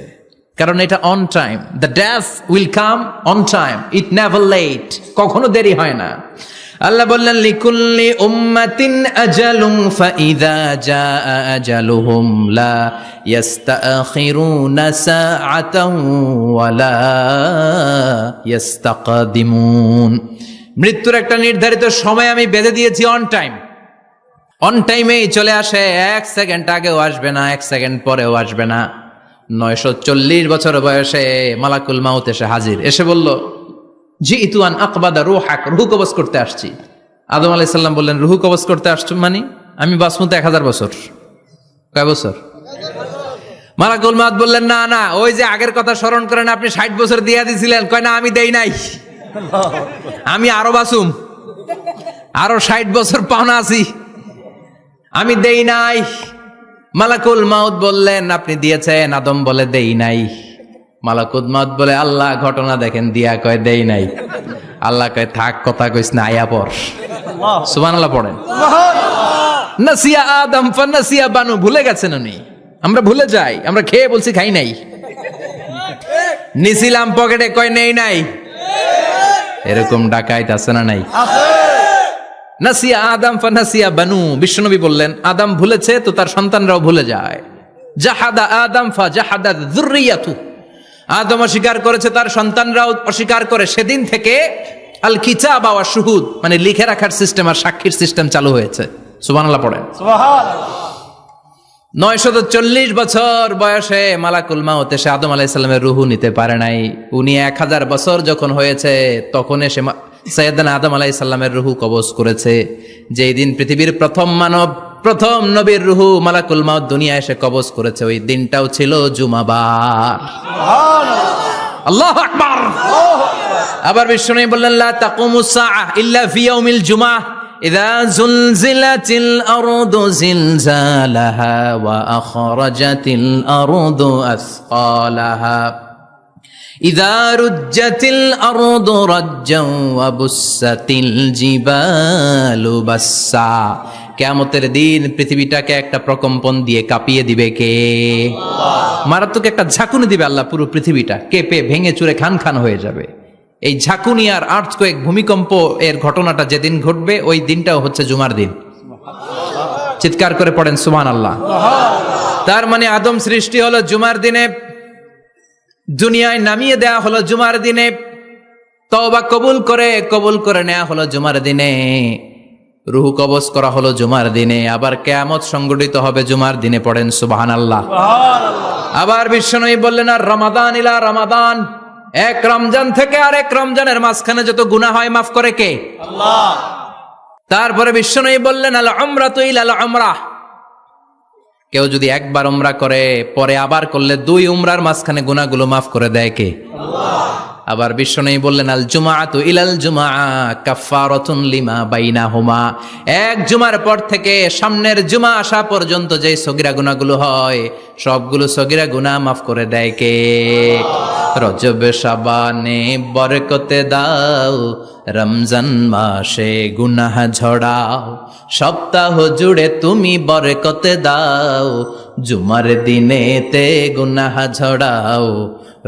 কারণ এটা on time, the death will come on time, it never late, কখনো দেরি হয় না। আল্লাহ বললেন, লিকুল্লি উম্মাতিন আজালুন ফাইযা জাআ আজালুহুম লা ইস্তাখিরুনা সাআতান ওয়া লা ইস্তাকদিমুন। মৃত্যুর একটা নির্ধারিত সময় আমি বেঁধে দিয়েছি, অন টাইম। অন টাইমেই চলে আসে, 1 সেকেন্ড আগেও আসবে না, 1 সেকেন্ড পরেও আসবে না। 940 বছর বয়সে মালাকুল মাউত এসে হাজির, এসে বলল, জিইতু আন আকবাদা রূহাক, রূহ কবজ করতে আসছি। আদম আলাইহিস সালাম বললেন, রূহ কবজ করতে আসছো মানে? আমি বাঁচবো তো 1000 বছর। কয় বছর? মালাকুল মাউত বললেন, না না, ওই যে আগের কথা স্মরণ করেন, আপনি 60 বছর দিয়ে দিয়েছিলেন। কয় না, আমি দেই নাই, আমি আরো বাঁচুম, আরো 60 বছর পাওনা আছি, আমি দেই নাই। মালাকুল মাউত বললেন, আপনি দিয়েছেন? আদম বলে, দেই নাই। মালাকুল মাউত বলে, আল্লাহ ঘটনা দেখেন, দিয়া কয় দেই নাই। আল্লাহ কয়, থাক, কথা কইস না, আয়া পর। সুবহানাল্লাহ পড়েন। নাসিয়া আদম ফানাসিয়া বানু, ভুলে গেছেন উনি। আমরা ভুলে যাই, আমরা খেয়ে বলছি খাই নাই, নিছিলাম পকেটে, কয় নেই নাই। এরকম ডাকাইত আছে না নাই? নাসিয়া আদম ফানাসিয়া বানু, বিশ্বনবী বললেন, আদম ভুলেছে তো তার সন্তানরাও ভুলে যায়। জাহাদা আদম ফাজাহাদা যুররিয়াতু, আদম অস্বীকার করেছে, তার সন্তানরাও অস্বীকার করে। সেদিন থেকে আল কিতাব ওয়া শুহুদ, মানে লিখে রাখার সিস্টেম আর সাক্ষীর সিস্টেম চালু হয়েছে। সুবহানাল্লাহ পড়েন। সুবহানাল্লাহ। 940 বছর বয়সে মালাকুল মাউত এসে আদম আলাইহিস সালামের রূহ নিতে পারে নাই। উনি 1000 বছর যখন হয়েছে তখন এসে সাইয়েদনা আদম আলাইহিস সালামের রূহ কবজ করেছে। যেই দিন পৃথিবীর প্রথম মানব, প্রথম নবীর রূহ মালাকুল মাউত দুনিয়া এসে কবজ করেছে, ওই দিনটাও ছিল জুমাবার। সুবহানাল্লাহ, আল্লাহু আকবার। আবার বিশ্বনবী বললেন, লা তাকুমুস সাআহ ইল্লা ফি ইয়াউমিল জুমআহ ইযা যুলজিলাতিল আরদু জিলজালাহা ওয়া আখরাজাতিল আরদু আসকালাহা ইযা রুজ্জাতিল আরদু রাজ্জান ওয়া বুসাতিল জিবালু বাসসা। কিয়ামতের দিন পৃথিবীটাকে একটা প্রকম্পন দিয়ে কাঁপিয়ে দিবে কে? আল্লাহ। মারাত্মক একটা ঝাঁকুনি দিবে আল্লাহ, পুরো পৃথিবীটা কেঁপে ভেঙে চুরে খান খান হয়ে যাবে। এই ঝাঁকুনি আর আর্থকোয়েক, ভূমিকম্প এর ঘটনাটা যেদিন ঘটবে ওই দিনটাও হচ্ছে জুমার দিন। চিৎকার করে পড়েন সুবহানাল্লাহ। তার মানে আদম সৃষ্টি হলো জুমার দিনে, দুনিয়ায় নামিয়ে দেয়া হলো জুমার দিনে, তওবা কবুল করে নেওয়া হলো জুমার দিনে, রূহ কবজ করা হলো জুমার দিনে, আবার কিয়ামত সংগঠিত হবে জুমার দিনে। পড়েন সুবহানাল্লাহ। আবার বিশ্বনবী বললেন, আর রমাদান ইলা রমাদান, এক রমজান থেকে আরেক রমজানের মাঝখানে যত গুনাহ হয় মাফ করে কে? আল্লাহ। তারপরে বিশ্বনবী বললেন, আল উমরাতু ইলাল উমরাহ, কেউ যদি একবার উমরা করে পরে আবার করলে 2 উমরার মাঝখানে গুনাহগুলো মাফ করে দেয় কে? আল্লাহ। আবার বিশ্বনবী বললেন, আল জুমআতু ইলাল জুমআ কাফফারাতুন লিমা বাইনাহুমা, এক জুমার পর থেকে সামনের জুমা আসা পর্যন্ত যে সগীরা গুনাহগুলো হয় সবগুলো সগীরা গুনাহ মাফ করে দেয় কে? রজব শাবানে বরকতে দাও, রমজান মাসে গুনাহ ঝড়াও, সপ্তাহ জুড়ে তুমি বরকতে দাও, জুমার দিনেতে গুনাহ ঝড়াও,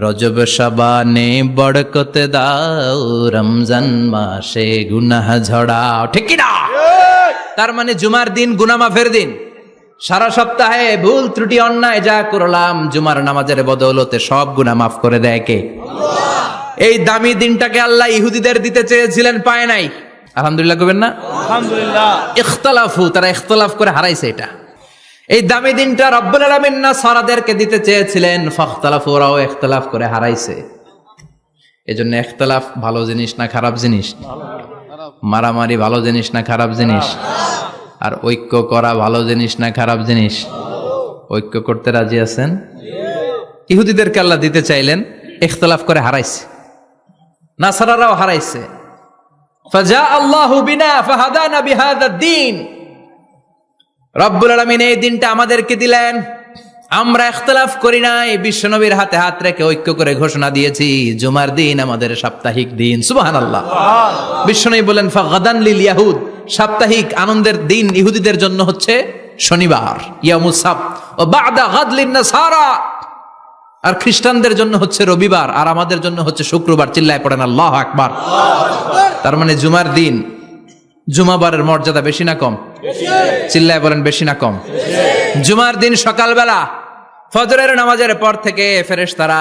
রজব শাবানে বরকতে দাও, রমজান মাসে গুনাহ ঝড়াও। ঠিক কি না? তার মানে জুমার দিন গুনাহ মাফের দিন। সারা সপ্তাহে ভুল ত্রুটি অন্যায় যা করলাম, জুমার নামাজের বদৌলতে সব গুনাহ মাফ করে দেয় কে? এই দামি দিনটাকে আল্লাহ ইহুদিদের দিতে চেয়েছিলেন, পায় নাই। আলহামদুলিল্লাহ কবেন না? আলহামদুলিল্লাহ। ইখতালাফু, তারা ইখতালাফ করে হারাইছে এটা। এই দামি দিনটা রব্বুল আলামিন নাসারাদেরকে দিতে চেয়েছিলেন, ফাখতালাফু, ওরাও ইখতালাফ করে হারাইছে। এজন্য ইখতালাফ ভালো জিনিস না খারাপ জিনিস? মারামারি ভালো জিনিস না খারাপ জিনিস? আর ঐক্য করা ভালো জিনিস না খারাপ জিনিস? ঐক্য করতে রাজি আছেন? ইহুদিদেরকে আল্লাহ দিতে চাইলেন, ইখতিলাফ করে হারাইছে। নাসারারাও হারাইছে। ফাজা আল্লাহু বিনা ফাহাদানা বিহাদা দ্বীন। রব্বুল আলামিন এই দিনটা আমাদেরকে দিলেন, আমরা ইখতিলাফ করি নাই, বিশ্বনবীর হাতে হাত রেখে ঐক্য করে ঘোষণা দিয়েছি জুমার দিন আমাদের সাপ্তাহিক দিন। সুবহানাল্লাহ। বিশ্বনবী বলেন ফাগাদান লিল ইয়াহুদ, সাপ্তাহিক আনন্দের দিন ইহুদিদের জন্য হচ্ছে শনিবার, ইয়ামুস সাbt, ও বাদা গাদ লিন নাসারা, আর খ্রিস্টানদের জন্য হচ্ছে রবিবার, আর আমাদের জন্য হচ্ছে শুক্রবার। চিল্লায় পড়েন আল্লাহু আকবার। তার মানে জুমার দিন, জুমাবারের মর্যাদা বেশি না কম? চিল্লায় বলেন বেশি না কম? জুমার দিন সকালবেলা ফজরের নামাজের পর থেকে ফেরেশতারা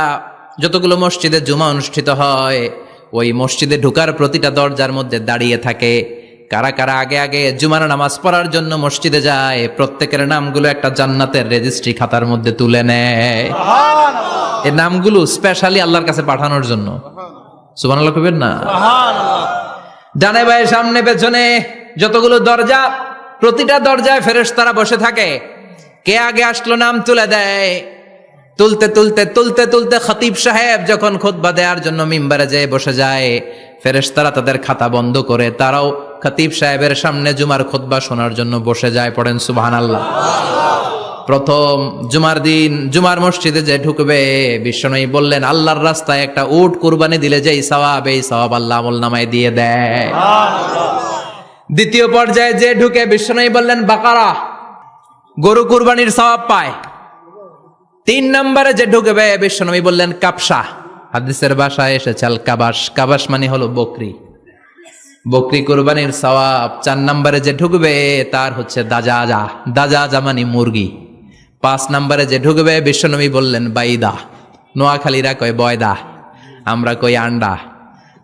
যতগুলো মসজিদে জুমা অনুষ্ঠিত হয়, ওই মসজিদে ঢোকার প্রতিটা দরজার মধ্যে দাঁড়িয়ে থাকে। কারা কারা আগে আগে জুমার নামাজ পড়ার জন্য মসজিদে যায়, প্রত্যেকের নামগুলো একটা জান্নাতের রেজিস্ট্রি খাতার মধ্যে তুলে নেয়। এই নামগুলো স্পেশালি আল্লাহর কাছে পাঠানোর জন্য। সুবহানাল্লাহ কইবেন না? ডানে বায়ে সামনে পেছনে যতগুলো দরজা, প্রতিটা দরজায় ফেরেশতারা বসে থাকে। কে আগে আসলো নাম তুলে দেয়। তুলতে তুলতে তুলতে তুলতে খতিব সাহেব যখন খুতবা দেওয়ার জন্য মিম্বারে যেয়ে বসে যায়, ফেরেশতারা তাদের খাতা বন্ধ করে তারাও খতিব সাহেবের সামনে জুমার খুতবা শোনার জন্য বসে যায়। পড়েন সুবহানাল্লাহ। প্রথম জুমার দিন জুমার মসজিদে যে ঢুকবে, বিশ্বনবী বললেন আল্লাহর রাস্তায় একটা উট কুরবানি দিলে যেই সওয়াব, এই সওয়াব আল্লাহ আমলনামায় দিয়ে দেয়। দ্বিতীয় পর্যায়ে যে ঢুকে, বিশ্বনবী বললেন বাকারা, গরু কুরবানির সওয়াব পায়। তিন নম্বরে যে ঢুকবে, বিশ্বনবী বললেন কাবসা, হাদিসের ভাষায় এসেছে আল কাবাস, কাবাস মানে হলো বকরি, বকরি কুরবানির সওয়াব। চার নম্বরে যে ঢুকবে তার হচ্ছে দাজাজা, দাজাজা মানে মুরগি। পাঁচ নম্বরে যে ঢুকবে, বিশ্বনবী বললেন বাইদা, নোয়াখালীরা কয় বয়দা, আমরা কই আন্ডা,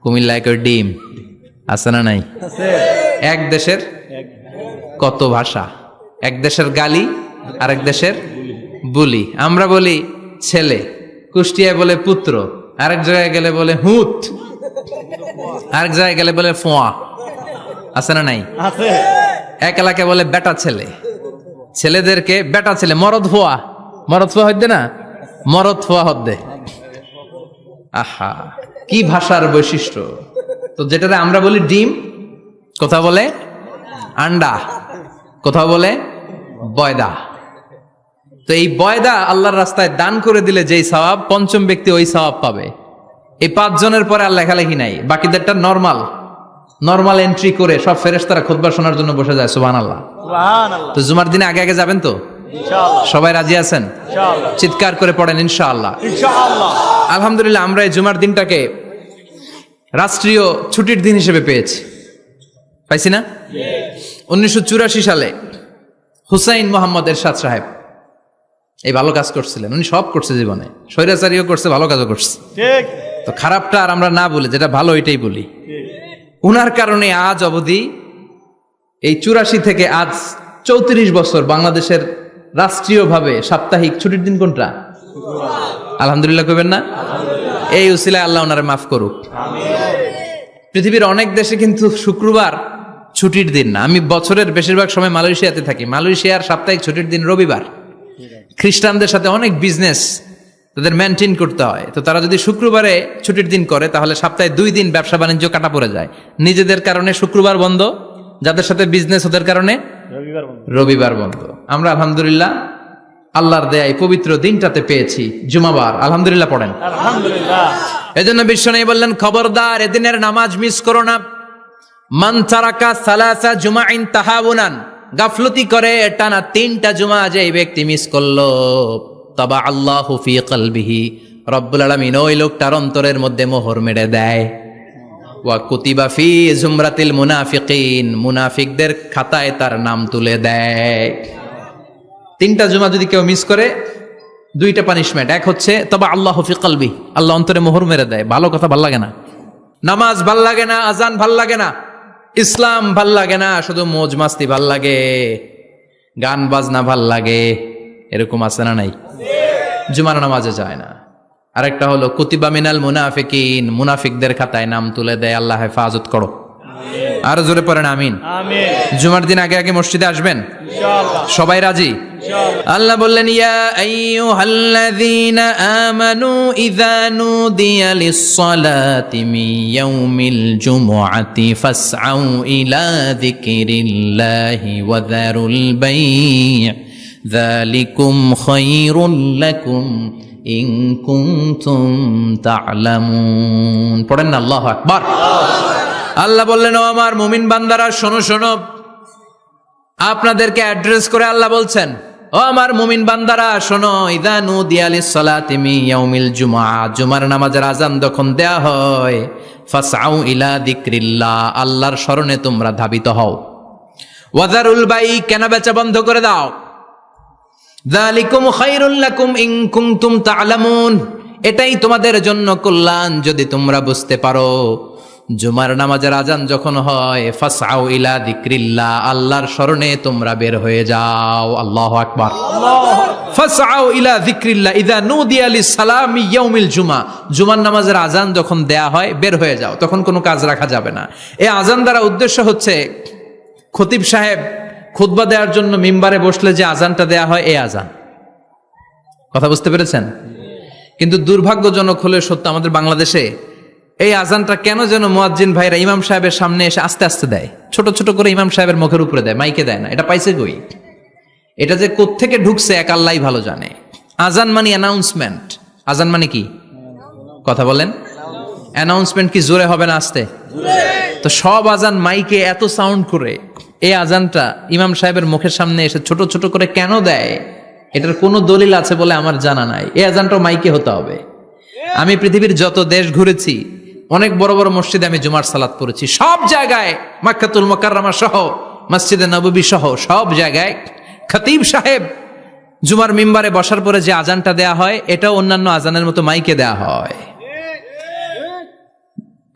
কুমিল্লায় কই ডিম। আছে না নাই? এক দেশের কত ভাষা, এক দেশের গালি আর এক দেশের বুলি। আমরা বলি ছেলে, কুষ্টিয়ায় বলে পুত্র, আরেক জায়গায় গেলে বলে হুত, আরেক জায়গায় গেলে বলে ফোয়া। আছে না নাই? এক এলাকায় বলে বেটা ছেলে, ছেলেদেরকে বেটা ছেলে। মরদ ফোয়া, মরদ ফোয়া হইতে না, মরদ ফোয়া হদ্দে। আহা, কি ভাষার বৈশিষ্ট্য। তো যেটাতে আমরা বলি ডিম, কোথাও বলে আন্ডা, কোথাও বলে বয়দা। তো এই বয়দা আল্লাহর রাস্তায় দান করে দিলে যেই সওয়াব, পঞ্চম ব্যক্তি ওই সওয়াব পাবে। এই 5 জনের পরে আর লেখালেখি নাই, বাকিদেরটা নরমাল এন্ট্রি করে সব ফেরেশতারা খুতবা শোনার জন্য বসে যায়। সুবহানাল্লাহ। তো জুমার দিনে আগে আগে যাবেন তো? সবাই রাজি আছেন? চিৎকার করে পড়েন ইনশাআল্লাহ। আলহামদুলিল্লাহ, আমরা এই জুমার দিনটাকে রাষ্ট্রীয় ছুটির দিন হিসেবে পেয়েছি, পাইছি না? 1984 সালে হুসাইন মোহাম্মদ এরশাদ সাহেব এই ভালো কাজ করছিলেন। উনি সব করছে জীবনে, স্বৈরাচারীও করছে, ভালো কাজও করছে। তো খারাপটা আর আমরা না বলি, যেটা ভালো ওইটাই বলি। উনার কারণে আজ অবধি এই 84 থেকে আজ 34 বছর বাংলাদেশের রাষ্ট্রীয়ভাবে সাপ্তাহিক ছুটির দিন কোনটা? আলহামদুলিল্লাহ কইবেন না? এই উসিলায় আল্লাহ ওনারে মাফ করুক। পৃথিবীর অনেক দেশে কিন্তু শুক্রবার ছুটির দিন না। আমি বছরের বেশিরভাগ সময় মালয়েশিয়াতে থাকি। মালয়েশিয়ার সাপ্তাহিক ছুটির দিন রবিবার। খ্রিস্টানদের সাথে অনেক বিজনেস তাদের মেনটেন করতে হয়। তো তারা যদি শুক্রবারে ছুটির দিন করে, তাহলে সপ্তাহে 2 দিন ব্যবসা বাণিজ্য কাটা পড়ে যায়। নিজেদের কারণে শুক্রবার বন্ধ, যাদের সাথে বিজনেস ওদের কারণে রবিবার বন্ধ। আমরা আলহামদুলিল্লাহ আল্লাহর দেয় পবিত্র দিনটাতে পেয়েছি, জুমাবার, আলহামদুলিল্লাহ পড়েন। আলহামদুলিল্লাহ। এজন্য বিশ্বনবী বললেন, খবরদার এদিনের নামাজ মিস করো না। মান তারাকা সালাসা জুমাইন তাহাউনান, গাফলতি করে টানা 3টা জুমা যে ব্যক্তি মিস করলো, তাবা আল্লাহু ফি কলবিহি, রব্বুল আলামিন ওই লোকটার অন্তরের মধ্যে মোহর মেরে দেয়। ওয়া কুতিবা ফি জুমরাতিল মুনাফিকিন, মুনাফিকদের খাতায় তার নাম তুলে দেয়। 3টা জুমা যদি কেউ মিস করে, 2টা পানিশমেন্ট। এক হচ্ছে তবা আল্লাহু ফি কলবি, আল্লাহ অন্তরে মোহর মেরে দেয়। ভালো কথা ভাল লাগে না, নামাজ ভাল লাগে না, আজান ভাল লাগে না, ইসলাম ভাল লাগে না, শুধু মৌজ মাস্তি ভাল লাগে, গান বাজনা ভাল লাগে, এরকম আছে না নাই? জুমার নামাজে যায় না। আরেকটা হলো কুতিবা মিনাল মুনাফিকিন, মুনাফিকদের খাতায় নাম তুলে দেয়। আল্লাহ হেফাজত করো। আর জোরে পড়েন আমিন। আমিন। জুমার দিন আগে আগে মসজিদে আসবেন, ইনশাআল্লাহ। সবাই রাজি? ইনশাআল্লাহ। আল্লাহ বললেন, ইয়া আইয়ুহাল্লাযীনা আমানু ইযা নুদিয়া লিস-সালাতি মিন ইয়াউমিল জুমআতি ফাসআউ ইলা যিকরিল্লাহি ওয়া যারুল বাই', যালিকুম খায়রুল লাকুম ইন কুনতুম তা'লামুন। পড়েন না আল্লাহু আকবার। আল্লাহ বললেন, ও আমার মুমিন বান্দারা শোনো শোনো। আপনাদেরকে অ্যাড্রেস করে আল্লাহ বলছেন, ও আমার মুমিন বান্দারা শোনো, ইযা নুদিয়া লিস-সালাতি মিন ইয়াউমিল জুমআ, জুমার নামাজের আযান যখন দেয়া হয়, ফাসআউ ইলা যিকরিল্লাহ, আল্লাহর স্মরণে তোমরা ধাবিত হও। ওয়া যারুল বাই', কেনা বেচা বন্ধ করে দাও। যালিকুম খায়রুল লাকুম ইন কুনতুম তা'লামুন, এটাই তোমাদের জন্য কল্যাণ যদি তোমরা বুঝতে পারো। জুমার নামাজের আজান যখন হয়, ফাসআউ ইলা যিকরিল্লাহ, আল্লাহর স্মরণে তোমরা বের হয়ে যাও। আল্লাহু আকবার। ফাসআউ ইলা যিকরিল্লাহ ইযা নুদিয়া লিস-সালামি ইয়াউমিল জুমআ, জুমার নামাজের আজান যখন দেয়া হয় বের হয়ে যাও, তখন কোনো কাজ রাখা যাবে না। এই আজান দ্বারা উদ্দেশ্য হচ্ছে, খতিব সাহেব খুতবা দেওয়ার জন্য মিম্বারে বসলে যে আজানটা দেয়া হয়, এই আজান। কথা বুঝতে পেরেছেন? কিন্তু দুর্ভাগ্যজনক হলে সত্য, আমাদের বাংলাদেশে এই আজানটা কেন যেন মুয়াজ্জিন ভাইরা ইমাম সাহেবের সামনে এসে আস্তে আস্তে দেয়, ছোট ছোট করে ইমাম সাহেবের মুখের উপরে দেয়, মাইকে দেয় না। এটা পাইছে কই? এটা যে কোত্থেকে ঢুকছে এক আল্লাহই ভালো জানে। আজান মানে অ্যানাউন্সমেন্ট। আজান মানে কি? কথা বলেন। অ্যানাউন্সমেন্ট কি জোরে হবে না আস্তে? তো সব আজান মাইকে এত সাউন্ড করে, এই আজানটা ইমাম সাহেবের মুখের সামনে এসে ছোট ছোট করে কেন দেয়? এটার কোনো দলিল আছে বলে আমার জানা নাই। এই আজানটাও মাইকে হতে হবে। আমি পৃথিবীর যত দেশ ঘুরেছি, অনেক বড় বড় মসজিদে আমি জুমার সালাত পড়েছি, সব জায়গায় মক্কাতুল মুকাররমা সহ মসজিদে নববী সহ সব জায়গায় খতিব সাহেব জুমার মিম্বারে বসার পরে যে আজানটা দেয়া হয়, এটাও অন্যান্য আজানের মতো মাইকে দেয়া হয়।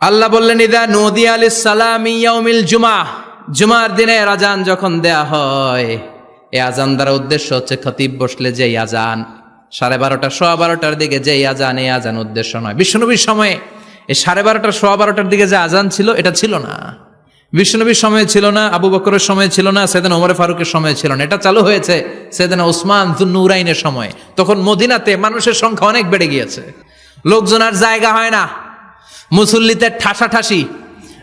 আল্লাহ বললেন, ইযা নুদিয়া লিস-সালামি ইয়াউমিল জুমআ, জুমার দিনের আজান যখন দেয়া হয়, এই আজান দ্বারা উদ্দেশ্য হচ্ছে খতিব বসলে যেই আজান, 12:30 12:15 দিকে যেই আজান, এই আজান উদ্দেশ্য নয়। বিশ্বনবীর সময়ে এই 12:30 12:15 দিকে যে আজান ছিল, এটা ছিল না। বিশ্বনবীর সময় ছিল না, আবু বকরের সময় ছিল না, সাইয়েদনা ওমর ফারুকের সময় ছিল না। এটা চালু হয়েছে সাইয়েদনা উসমান যুন্নুরাইনের সময়। তখন মদিনাতে মানুষের সংখ্যা অনেক বেড়ে গিয়েছে, লোকজন আর জায়গা হয় না, মুসল্লিতে ঠাসাঠাসি।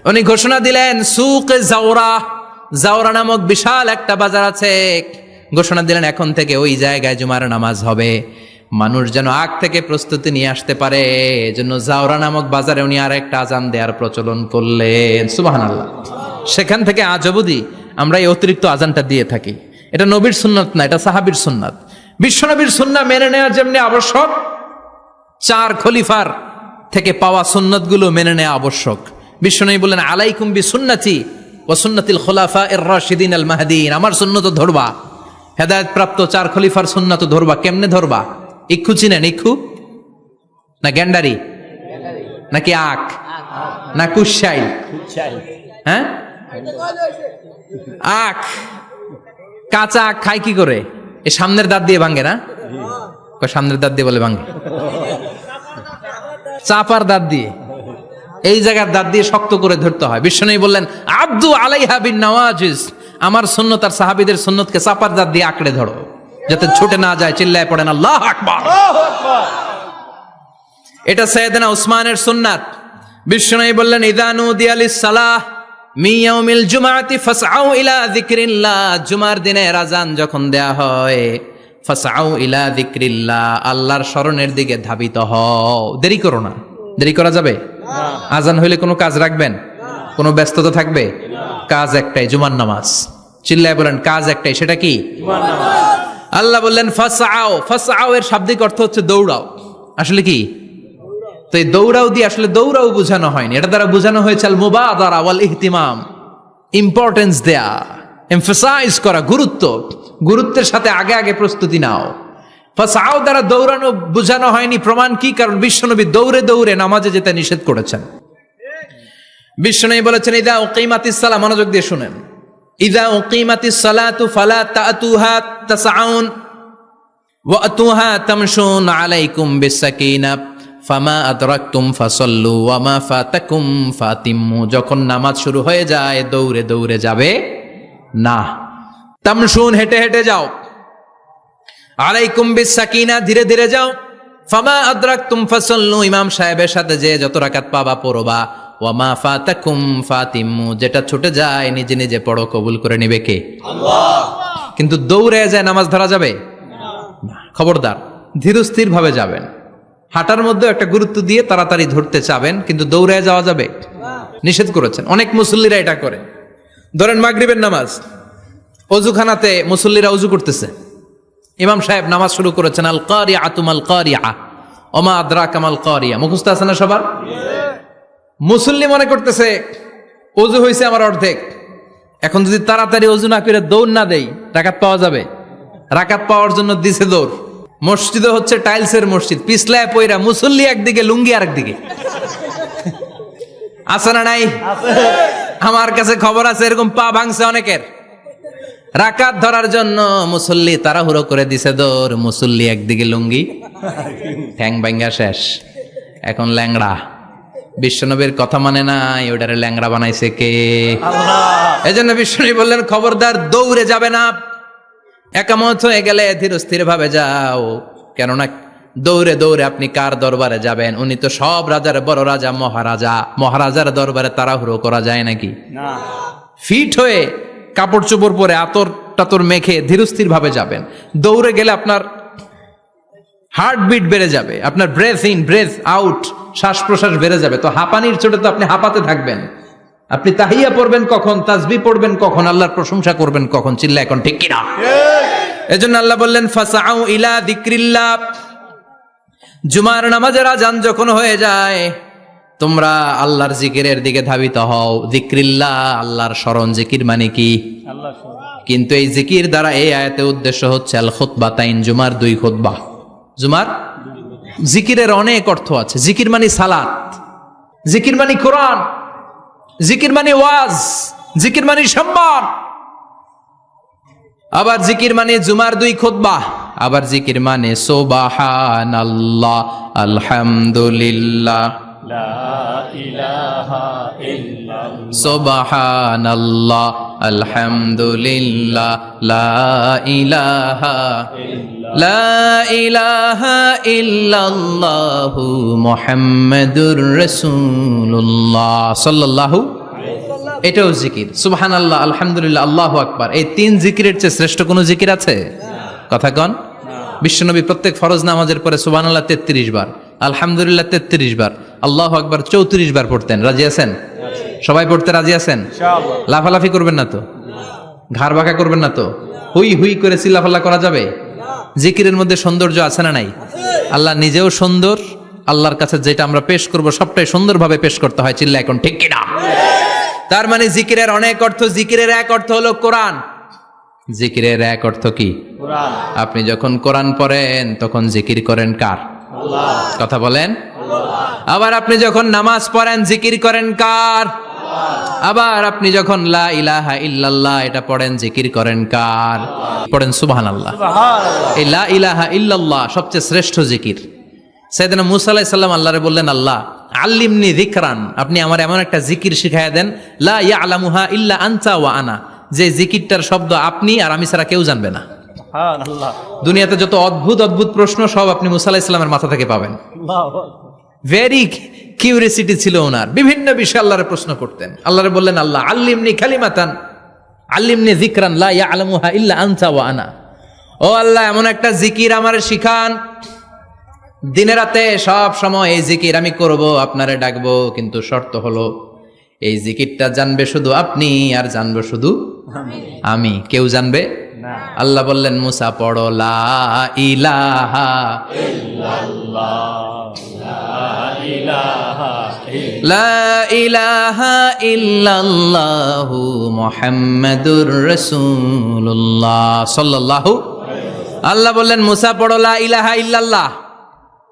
উনি ঘোষণা দিলেন, সুক জাওরা, জাওরা নামক বিশাল একটা বাজার আছে, ঘোষণা দিলেন এখন থেকে ওই জায়গায় জুমার নামাজ হবে। মানুষ যেন আগ থেকে প্রস্তুতি নিয়ে আসতে পারে, এজন্য জাওরা নামক বাজারে উনি আর একটা আজান দেওয়ার প্রচলন করলেন। সুবহানাল্লাহ। সেখান থেকে আজ অবধি আমরা এই অতিরিক্ত আজানটা দিয়ে থাকি। এটা নবীর সুন্নাত না, এটা সাহাবীর সুন্নাত। বিশ্বনবীর সুন্নাহ মেনে নেওয়া যেমনি আবশ্যক, 4 খলিফার থেকে পাওয়া সুন্নাতগুলো মেনে নেওয়া আবশ্যক। বিশ্বনবী বললেন, আলাইকুম বিসুন্নতি ওয়া সুন্নাতিল খুলাফায়ে রাশিদিন আল মাহদিন, আমার সুন্নাত ধরবা, হেদায়েত প্রাপ্ত 4 খলিফার সুন্নাত ধরবা। কেমনে ধরবা? ইক্ষু চিনেন? ইক্ষু না গ্যান্ডারি নাকি আখ না কুশাইল? হ্যাঁ, আখ। কাঁচা আখ খায় কি করে? এই সামনের দাঁত দিয়ে ভাঙে না? সামনের দাঁত দিয়ে বলে ভাঙে, চাপার দাঁত দিয়ে, এই জায়গার দাঁত দিয়ে শক্ত করে ধরতে হয়। বিশ্বনবী বললেন, আব্দু আলাইহা বিন নওয়াজিজ, আমার সুন্নত আর সাহাবীদের সুন্নতকে চাপার দাঁত দিয়ে আঁকড়ে ধরো, যাতে ছুটে না যায়। চিল্লায় পড়েন আল্লাহু আকবার। এটা সাইয়েদনা উসমানের সুন্নাত। বিশ্বনবী বললেন, ইযা নুদিয়া লিস-সালাহ মিন ইয়াউমিল জুমআতি ফাসআউ ইলা যিকরিল্লাহ, জুমার দিনের আযান যখন দেয়া হয়, ফাসআউ ইলা যিকরিল্লাহ, আল্লাহর স্মরণের দিকে ধাবিত হও। দেরি করো না। দেরি করা যাবে? আজান হইলে কোনো কাজ রাখবেন? কোনো ব্যস্ততা থাকবে? কাজ একটাই, জুমার নামাজ। চিল্লায় বলেন কাজ একটাই, সেটা কি? আল্লাহ বললেন ফাসআউ। ফাসআউ এর শাব্দিক অর্থ হচ্ছে দৌড়াও। আসলে কি? তো এই দৌড়াও দিয়ে আসলে দৌড়াও বোঝানো হয়নি, এটা দ্বারা বোঝানো হয়েছে আল মুবাদারা ওয়াল ইহতিমাম, ইম্পর্টেন্স দেয়া, এমফাসাইজ করা, গুরুত্বের সাথে আগে আগে প্রস্তুতি নাও। ফাসআউ দ্বারা দৌড়ানো বোঝানো হয়নি। প্রমাণ কি? কারণ বিশ্বনবী দৌড়ে দৌড়ে নামাজে যেতে নিষেধ করেছেন। বিশ্বনবী বলেছেন ইদা উকিমাতিস সালাহ, মনোযোগ দিয়ে শুনেন, ইদা উকিমাতিস সালাতু ফালা তাতুহা তাসআউন ওয়া আতুহা তামশুন আলাইকুম বিসাকিনা ফামা আদরাকতুম ফাসাল্লু ওয়া মা ফাতাকুম ফাতিম্মু। যখন নামাজ শুরু হয়ে যায় দৌড়ে দৌড়ে যাবে না, তামশুন হেঁটে হেঁটে যাও, আলাইকুম বিসাকিনা ধীরে ধীরে যাও, ফামা আদরাকতুম ফাসাল্লু ইমাম সাহেবের সাথে যে যত রাকাত পাবা পড়বা, ওয়া মা ফাতাকুম ফাতিম্মু যেটা ছুটে যায় নিজে নিজে পড়ো, কবুল করে নেবে কে? আল্লাহ। কিন্তু দৌড়ে যায় নামাজ ধরা যাবে না। খবরদার, ধীরস্থির ভাবে যাবেন। হাঁটার মধ্যে একটা গুরুত্ব দিয়ে তাড়াতাড়ি ধরতে চাবেন, কিন্তু দৌড়ে যাওয়া যাবে নিষেধ করেছেন। অনেক মুসল্লিরা এটা করে। ধরেন মাগরিবের নামাজ, অজুখানাতে মুসল্লিরা অজু করতেছে, ইমাম সাহেব নামাজ শুরু করেছেন, আল কারিআতু মাল কারিআ ওমা আদরাকা মাল কারিআ, মুখস্থ আছে না সবার? মুসল্লি মনে করতেছে অজু হয়েছে আমার অর্ধেক, এখন যদি তাড়াতাড়ি অজু না করে দৌড় না দেই রাকাত পাওয়া যাবে? রাকাত পাওয়ার জন্য দিছে দৌড়। মসজিদে হচ্ছে টাইলসের মসজিদ, পিছলায় পয়রা মুসল্লি একদিকে, লুঙ্গি আরেকদিকে। আছে না নাই? আমার কাছে খবর আছে এরকম পা ভাঙছে অনেকের। রাকাত ধরার জন্য মুসল্লি তাড়াহুড়ো করে দিছে দৌড়, মুসল্লি একদিকে লুঙ্গি, ঠ্যাং ভাঙ্গা শেষ, এখন ল্যাংড়া। বিশ্বনবীর কথা মানে নাই, ওটারে ল্যাংড়া বানাইছে কে? আল্লাহ। এজন্য বিশ্বনবী বললেন খবরদার দৌড়ে যাবে না, একামত হয়ে গেলে ধীরস্থির ভাবে যাও। কেননা দৌড়ে দৌড়ে আপনি কার দরবারে যাবেন? উনি তো সব রাজার বড় রাজা, মহারাজা। মহারাজার দরবারে তাড়াহুড়ো করা যায় নাকি? না। ফিট হয়ে কাপড় চোপড় পরে আতর টাতর মেখে ধীরস্থির ভাবে যাবেন। দৌড়ে গেলে আপনার হার্টবিট বেড়ে যাবে, আপনার ব্রেথ ইন ব্রেথ আউট, শ্বাস প্রশ্বাস বেড়ে যাবে। তো হাঁপানির চোটে তো আপনি হাঁপাতে থাকবেন। আপনি তাহিয়া পড়বেন কখন, তাসবিহ পড়বেন কখন, আল্লাহর প্রশংসা করবেন কখন? চিল্লা এখন ঠিক কিনা? এজন্য আল্লাহ বললেন ফাসআউ ইলা যিকরিল্লাহ। জুমার নামাজের আজান যখন হয়ে যায় তোমরা আল্লাহর জিকিরের দিকে ধাবিত হও। যিকরিল্লাহ, আল্লাহর স্মরণ। জিকির মানে কি? আল্লাহ। কিন্তু এই জিকির দ্বারা এই আয়াতে উদ্দেশ্য হচ্ছে আল খুতবাতাইন, জুমার 2 খুতবা। জুমার জিকিরের অনেক অর্থ আছে। জিকির মানে সালাত, জিকির মানে কোরআন, জিকির মানে ওয়াজ, জিকির মানে সম্মান। আবার জিকির মানে জুমার 2 খুতবা। আবার জিকির মানে সুবহানাল্লাহ, আলহামদুলিল্লাহ, লা ইলাহা ইল্লাল্লাহ, সুবহানাল্লাহ, আলহামদুলিল্লাহ, লা ইলাহা লা ইলাহা ইল্লাল্লাহু মুহাম্মাদুর রাসূলুল্লাহ সাল্লাল্লাহু। এটাও জিকির। সুবহানাল্লাহ, আলহামদুলিল্লাহ, আল্লাহু আকবার। এই 3 জিকিরের চেয়ে শ্রেষ্ঠ কোনো জিকির আছে? কথা কন। বিশ্বনবী প্রত্যেক ফরজ নামাজের পরে সুবহানাল্লাহ 33 বার, আলহামদুলিল্লাহ 33 বার, আল্লাহু আকবার 34 বার পড়তেন। রাজি আছেন? সবাই পড়তে রাজি আছেন? ইনশাআল্লাহ। লাফালাফি করবেন না তো? ঘাড় বাঁকা করবেন না তো? হুই হুই করে চিল্লাফাল্লা করা যাবে? জিকিরের মধ্যে সৌন্দর্য আছে না নাই? আল্লাহ নিজেও সুন্দর। আল্লাহর কাছে যেটা আমরা পেশ করব সবটাই সুন্দরভাবে পেশ করতে হয়। চিল্লা এখন ঠিক কিনা? তার মানে জিকিরের অনেক অর্থ। জিকিরের এক অর্থ হলো কোরআন। জিকিরের এক অর্থ কি? কোরআন। আপনি যখন কোরআন পড়েন তখন জিকির করেন কার? আল্লাহ। কথা বলেন। আবার আপনি যখন নামাজ পড়েন জিকির করেন কার? আবার আপনি যখন লা ইলাহা ইল্লাল্লাহ এটা পড়েন জিকির করেন কার? পড়েন সুবহানাল্লাহ। এই লা ইলাহা ইল্লাল্লাহ সবচেয়ে শ্রেষ্ঠ জিকির। সাইয়েদনা মুসা আলাইহিস সালাম আল্লাহরে বললেন, আল্লাহ আল্লিমনি যিকরান, আপনি আমার এমন একটা জিকির শিখায়া দেন লা ইয়ালামুহা ইল্লা আনতা ওয়া আনা, যে জিকিরটার শব্দ আপনি আর আমি ছাড়া কেউ জানবে না। সুবহানাল্লাহ। দুনিয়াতে যত অদ্ভুত অদ্ভুত প্রশ্ন সব আপনি মুসা আলাইহিস সালামের মাথা থেকে পাবেন। ভেরি কিউরিয়াসিটি ছিল ওনার, বিভিন্ন বিষয়ে আল্লাহরে প্রশ্ন করতেন। আল্লাহরে বললেন, আল্লাহ আল্লিমনি কালিমাতান আল্লিমনি যিকরান লা ইয়ালামুহা ইল্লা আনতা ওয়া আনা, ও আল্লাহ, এমন একটা জিকির আমারে শিখান, দিনে রাতে সব সময় এই জিকির আমি করব, আপনারে ডাকবো, কিন্তু শর্ত হলো এই জিকিরটা জানবে শুধু আপনি, আর জানবো শুধু আমি, কেউ জানবে না। আল্লাহ বললেন, মুসা পড়ো লা ইলাহা লা ইলাহা ইল্লাল্লাহু মুহাম্মাদুর রাসূলুল্লাহ সাল্লাল্লাহু। আল্লাহ বললেন, মুসা পড়ো লা ইলাহা ইল্লাল্লাহ।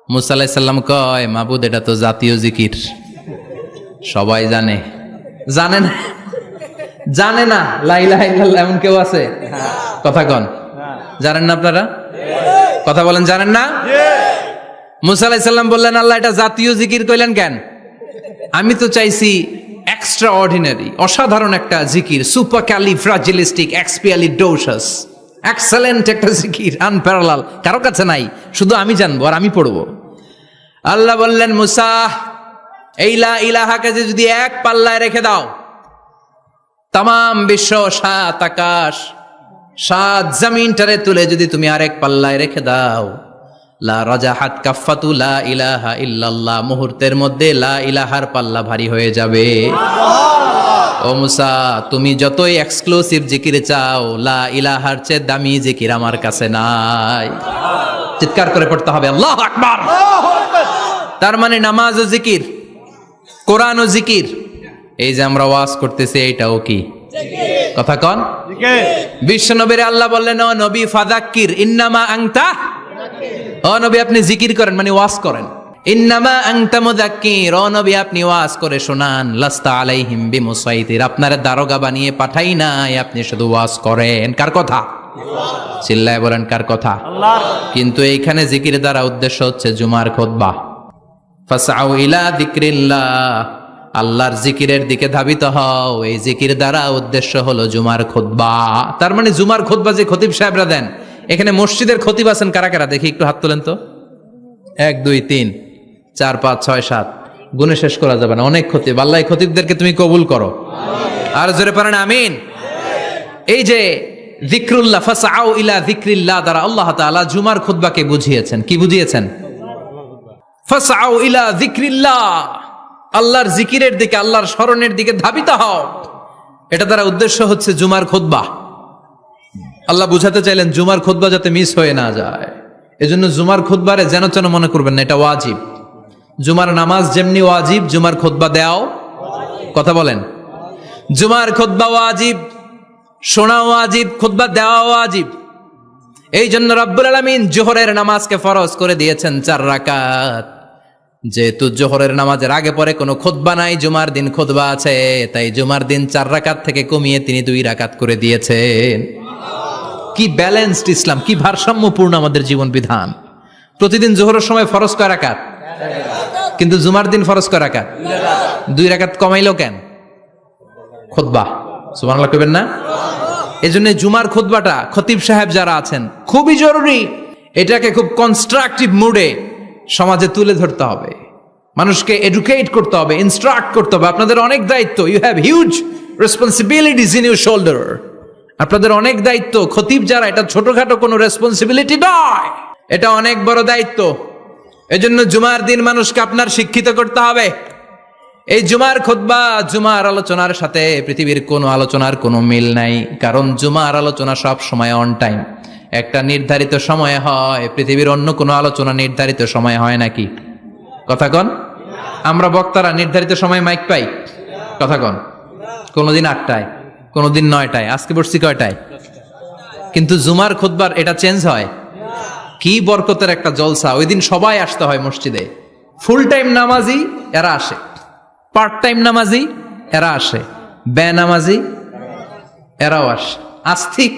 মুসা আলাইহিস সালাম কয়, মাবুদ এটা তো জাতীয় জিকির, সবাই জানে। জানে না? জানে না লা ইলাহা ইল্লাল্লাহ এমন কেউ আছে? কথা কন, জানেন না আপনারা? কথা বলেন, জানেন না? মুসা আলাইহিস সালাম বললেন, আল্লাহ এটা জাতীয় জিকির কইলেন কেন? আমি তো চাইছি এক্সট্রা অর্ডিনারি, অসাধারণ একটা জিকির, সুপার ক্যালিফ্রাজিলিস্টিক এক্সপিয়ালিডোসাস, এক্সেলেন্ট একটা জিকির, আনপ্যারালাল, কারো কাছে নাই, শুধু আমি জানবো আর আমি পড়বো। আল্লাহ বললেন, মুসা এই লা ইলাহাকে যদি এক পাল্লায় রেখে দাও, তামাম বিশ্ব, 7 আকাশ, 7 জমিনটারে তুলে যদি তুমি আরেক পাল্লায় রেখে দাও, লা রাজাহাত কাফাতু লা ইলাহা ইল্লাল্লাহ, মুহূর্তের মধ্যে লা ইলাহার পাল্লা ভারী হয়ে যাবে। ও মুসা, তুমি যতই এক্সক্লুসিভ জিকির চাও, লা ইলাহার চেয়ে দামি জিকির আমার কাছে নাই। চিৎকার করে পড়তে হবে আল্লাহু আকবার। তার মানে নামাজ ও জিকির, কোরআন ও জিকির, এই যে আমরা ওয়াজ করতেছি এইটাও কি কথা কন? বিশ্ব নবীর আল্লাহ বললেন, ও নবী ফাযাক্কির ইন্নামা আনতা, ও নবী আপনি জিকির করেন মানে ওয়াজ করেন। ইন্নামা আনতা মুযাক্কির, ও নবী আপনি ওয়াজ করে শোনান। লাস্তা আলাইহিম বিমুসাইতির, আপনারা দারোগা বানিয়ে পাঠাই নাই, আপনি শুধু ওয়াজ করেন। কার কথা? চিল্লায় বলেন কার কথা? কিন্তু এইখানে জিকির দ্বারা উদ্দেশ্য হচ্ছে জুমার খুতবা। ফাসআউ ইলা যিকরিল্লাহ, আল্লাহর জিকিরের দিকে ধাবিত হও, এই জিকির দ্বারা উদ্দেশ্য হলো জুমার খুতবা। তার মানে জুমার খুতবা যে খতিব সাহেবরা দেন, এখানে মসজিদের খতিব আছেন কারা কারা দেখি একটু হাত তোলেন তো। 1 2 3 4 5 6 7, গুণে শেষ করা যাবে না, অনেক খতিব। আল্লাহ এই খতিবদেরকে তুমি কবুল করো, আর জোরে পড়েন আমিন। এই যে যিকরুল্লাহ, ফাসআউ ইলা যিকরিল্লাহ দ্বারা আল্লাহ তাআলা জুমার খুতবাকে বুঝিয়েছেন। কি বুঝিয়েছেন? ফাসআউ ইলা যিকরিল্লাহ, আল্লাহর জিকিরের দিকে, আল্লাহর স্মরণের দিকে ধাবিত হও। এটা দ্বারা উদ্দেশ্য হচ্ছে জুমার খুতবা। আল্লাহ বুঝাতে চাইলেন জুমার খুতবা যাতে মিস হয়ে না যায়, এজন্য জুমার খুতবারে যেন তেন মনে করবেন না, এটা ওয়াজিব। জুমার নামাজ যেমনি ওয়াজিব, জুমার খুতবা দেওয়াও, কথা বলেন, জুমার খুতবা ওয়াজিব, শোনা ওয়াজিব, খুতবা দেওয়া ওয়াজিব। এই জন্য রব্বুল আলামিন জোহরের নামাজকে ফরজ করে দিয়েছেন 4 রাকাত। যেহেতু জোহরের নামাজের আগে পরে কোনো খুতবা নাই, জুমার দিন খুতবা আছে, তাই জুমার দিন 4 রাকাত থেকে কমিয়ে তিনি 2 রাকাত করে দিয়েছেন। কি ব্যালেন্সড ইসলাম, কি ভারসাম্যপূর্ণ আমাদের জীবন বিধান। প্রতিদিন জোহরের সময় ফরজ কয় রাকাত, কিন্তু জুমার দিন ফরজ কয় রাকাত? 2 রাকাত কমাইলো কেন? খুতবা, সুবহানাল্লাহ কইবেন না? এজন্য জুমার খুতবাটা খতিব সাহেব যারা আছেন খুবই জরুরি। এটাকে খুব কনস্ট্রাকটিভ মুডে সমাজে তুলে ধরতে হবে, মানুষকে এডুকেট করতে হবে, ইনস্ট্রাক্ট করতে হবে। আপনাদের অনেক দায়িত্ব, you have huge responsibilities in your shoulder. আপনাদের অনেক দায়িত্ব। খতিব যারা, এটা ছোটখাটো কোনো রেসপন্সিবিলিটি নয়, এটা অনেক বড় দায়িত্ব। এজন্য জুমার দিন মানুষকে আপনার শিক্ষিত করতে হবে। এই জুমার খুতবা, জুমার আলোচনার সাথে পৃথিবীর কোনো আলোচনার কোনো মিল নাই, কারণ জুমার আলোচনা সব সময় অন টাইম, একটা নির্ধারিত সময় হয়। পৃথিবীর অন্য কোনো আলোচনা নির্ধারিত সময় হয় নাকি? কথা কন। আমরা বক্তারা নির্ধারিত সময় মাইক পাই? কথা কন। কোনোদিন 8টায়, কোনোদিন 9টায়, আজকে বসছি কয়টায়? কিন্তু জুমার খুতবার এটা চেঞ্জ হয়। কি বরকতের একটা জলসা! ওই দিন সবাই আসতে হয় মসজিদে। ফুল টাইম নামাজি এরা আসে, পার্ট টাইম নামাজি এরা আসে, বেনামাজি এরাও আসে, আস্তিক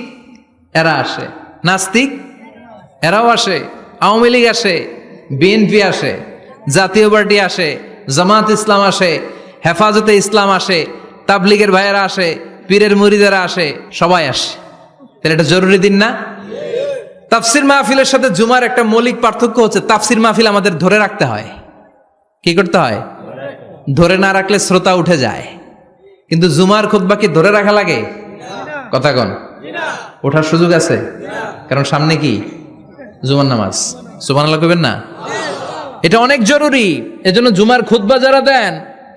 এরা আসে, নাস্তিক এরাও আসে, আওয়ামী লীগ আসে, বিএনপি আসে, জাতীয় পার্টি আসে, জামাত ইসলাম আসে, হেফাজতে ইসলাম আসে, তাবলিগের ভাইয়েরা আসে, পীরের মুরিদেরা আসে, সবাই আসে। তাহলে এটা জরুরি দিন না? তাফসির মাহফিলের সাথে জুমার একটা মৌলিক পার্থক্য হচ্ছে, তাফসির মাহফিল আমাদের ধরে রাখতে হয়। কি করতে হয়? ধরে না রাখলে শ্রোতা উঠে যায়। কিন্তু জুমার খুতবা কি ধরে রাখা লাগে? কথা কন। ওঠার সুযোগ আছে? কারণ সামনে কি জুমার নামাজ। সুবহানাল্লাহ কইবেন না? এটা অনেক জরুরি। এজন্য জুমার খুতবা যারা দেন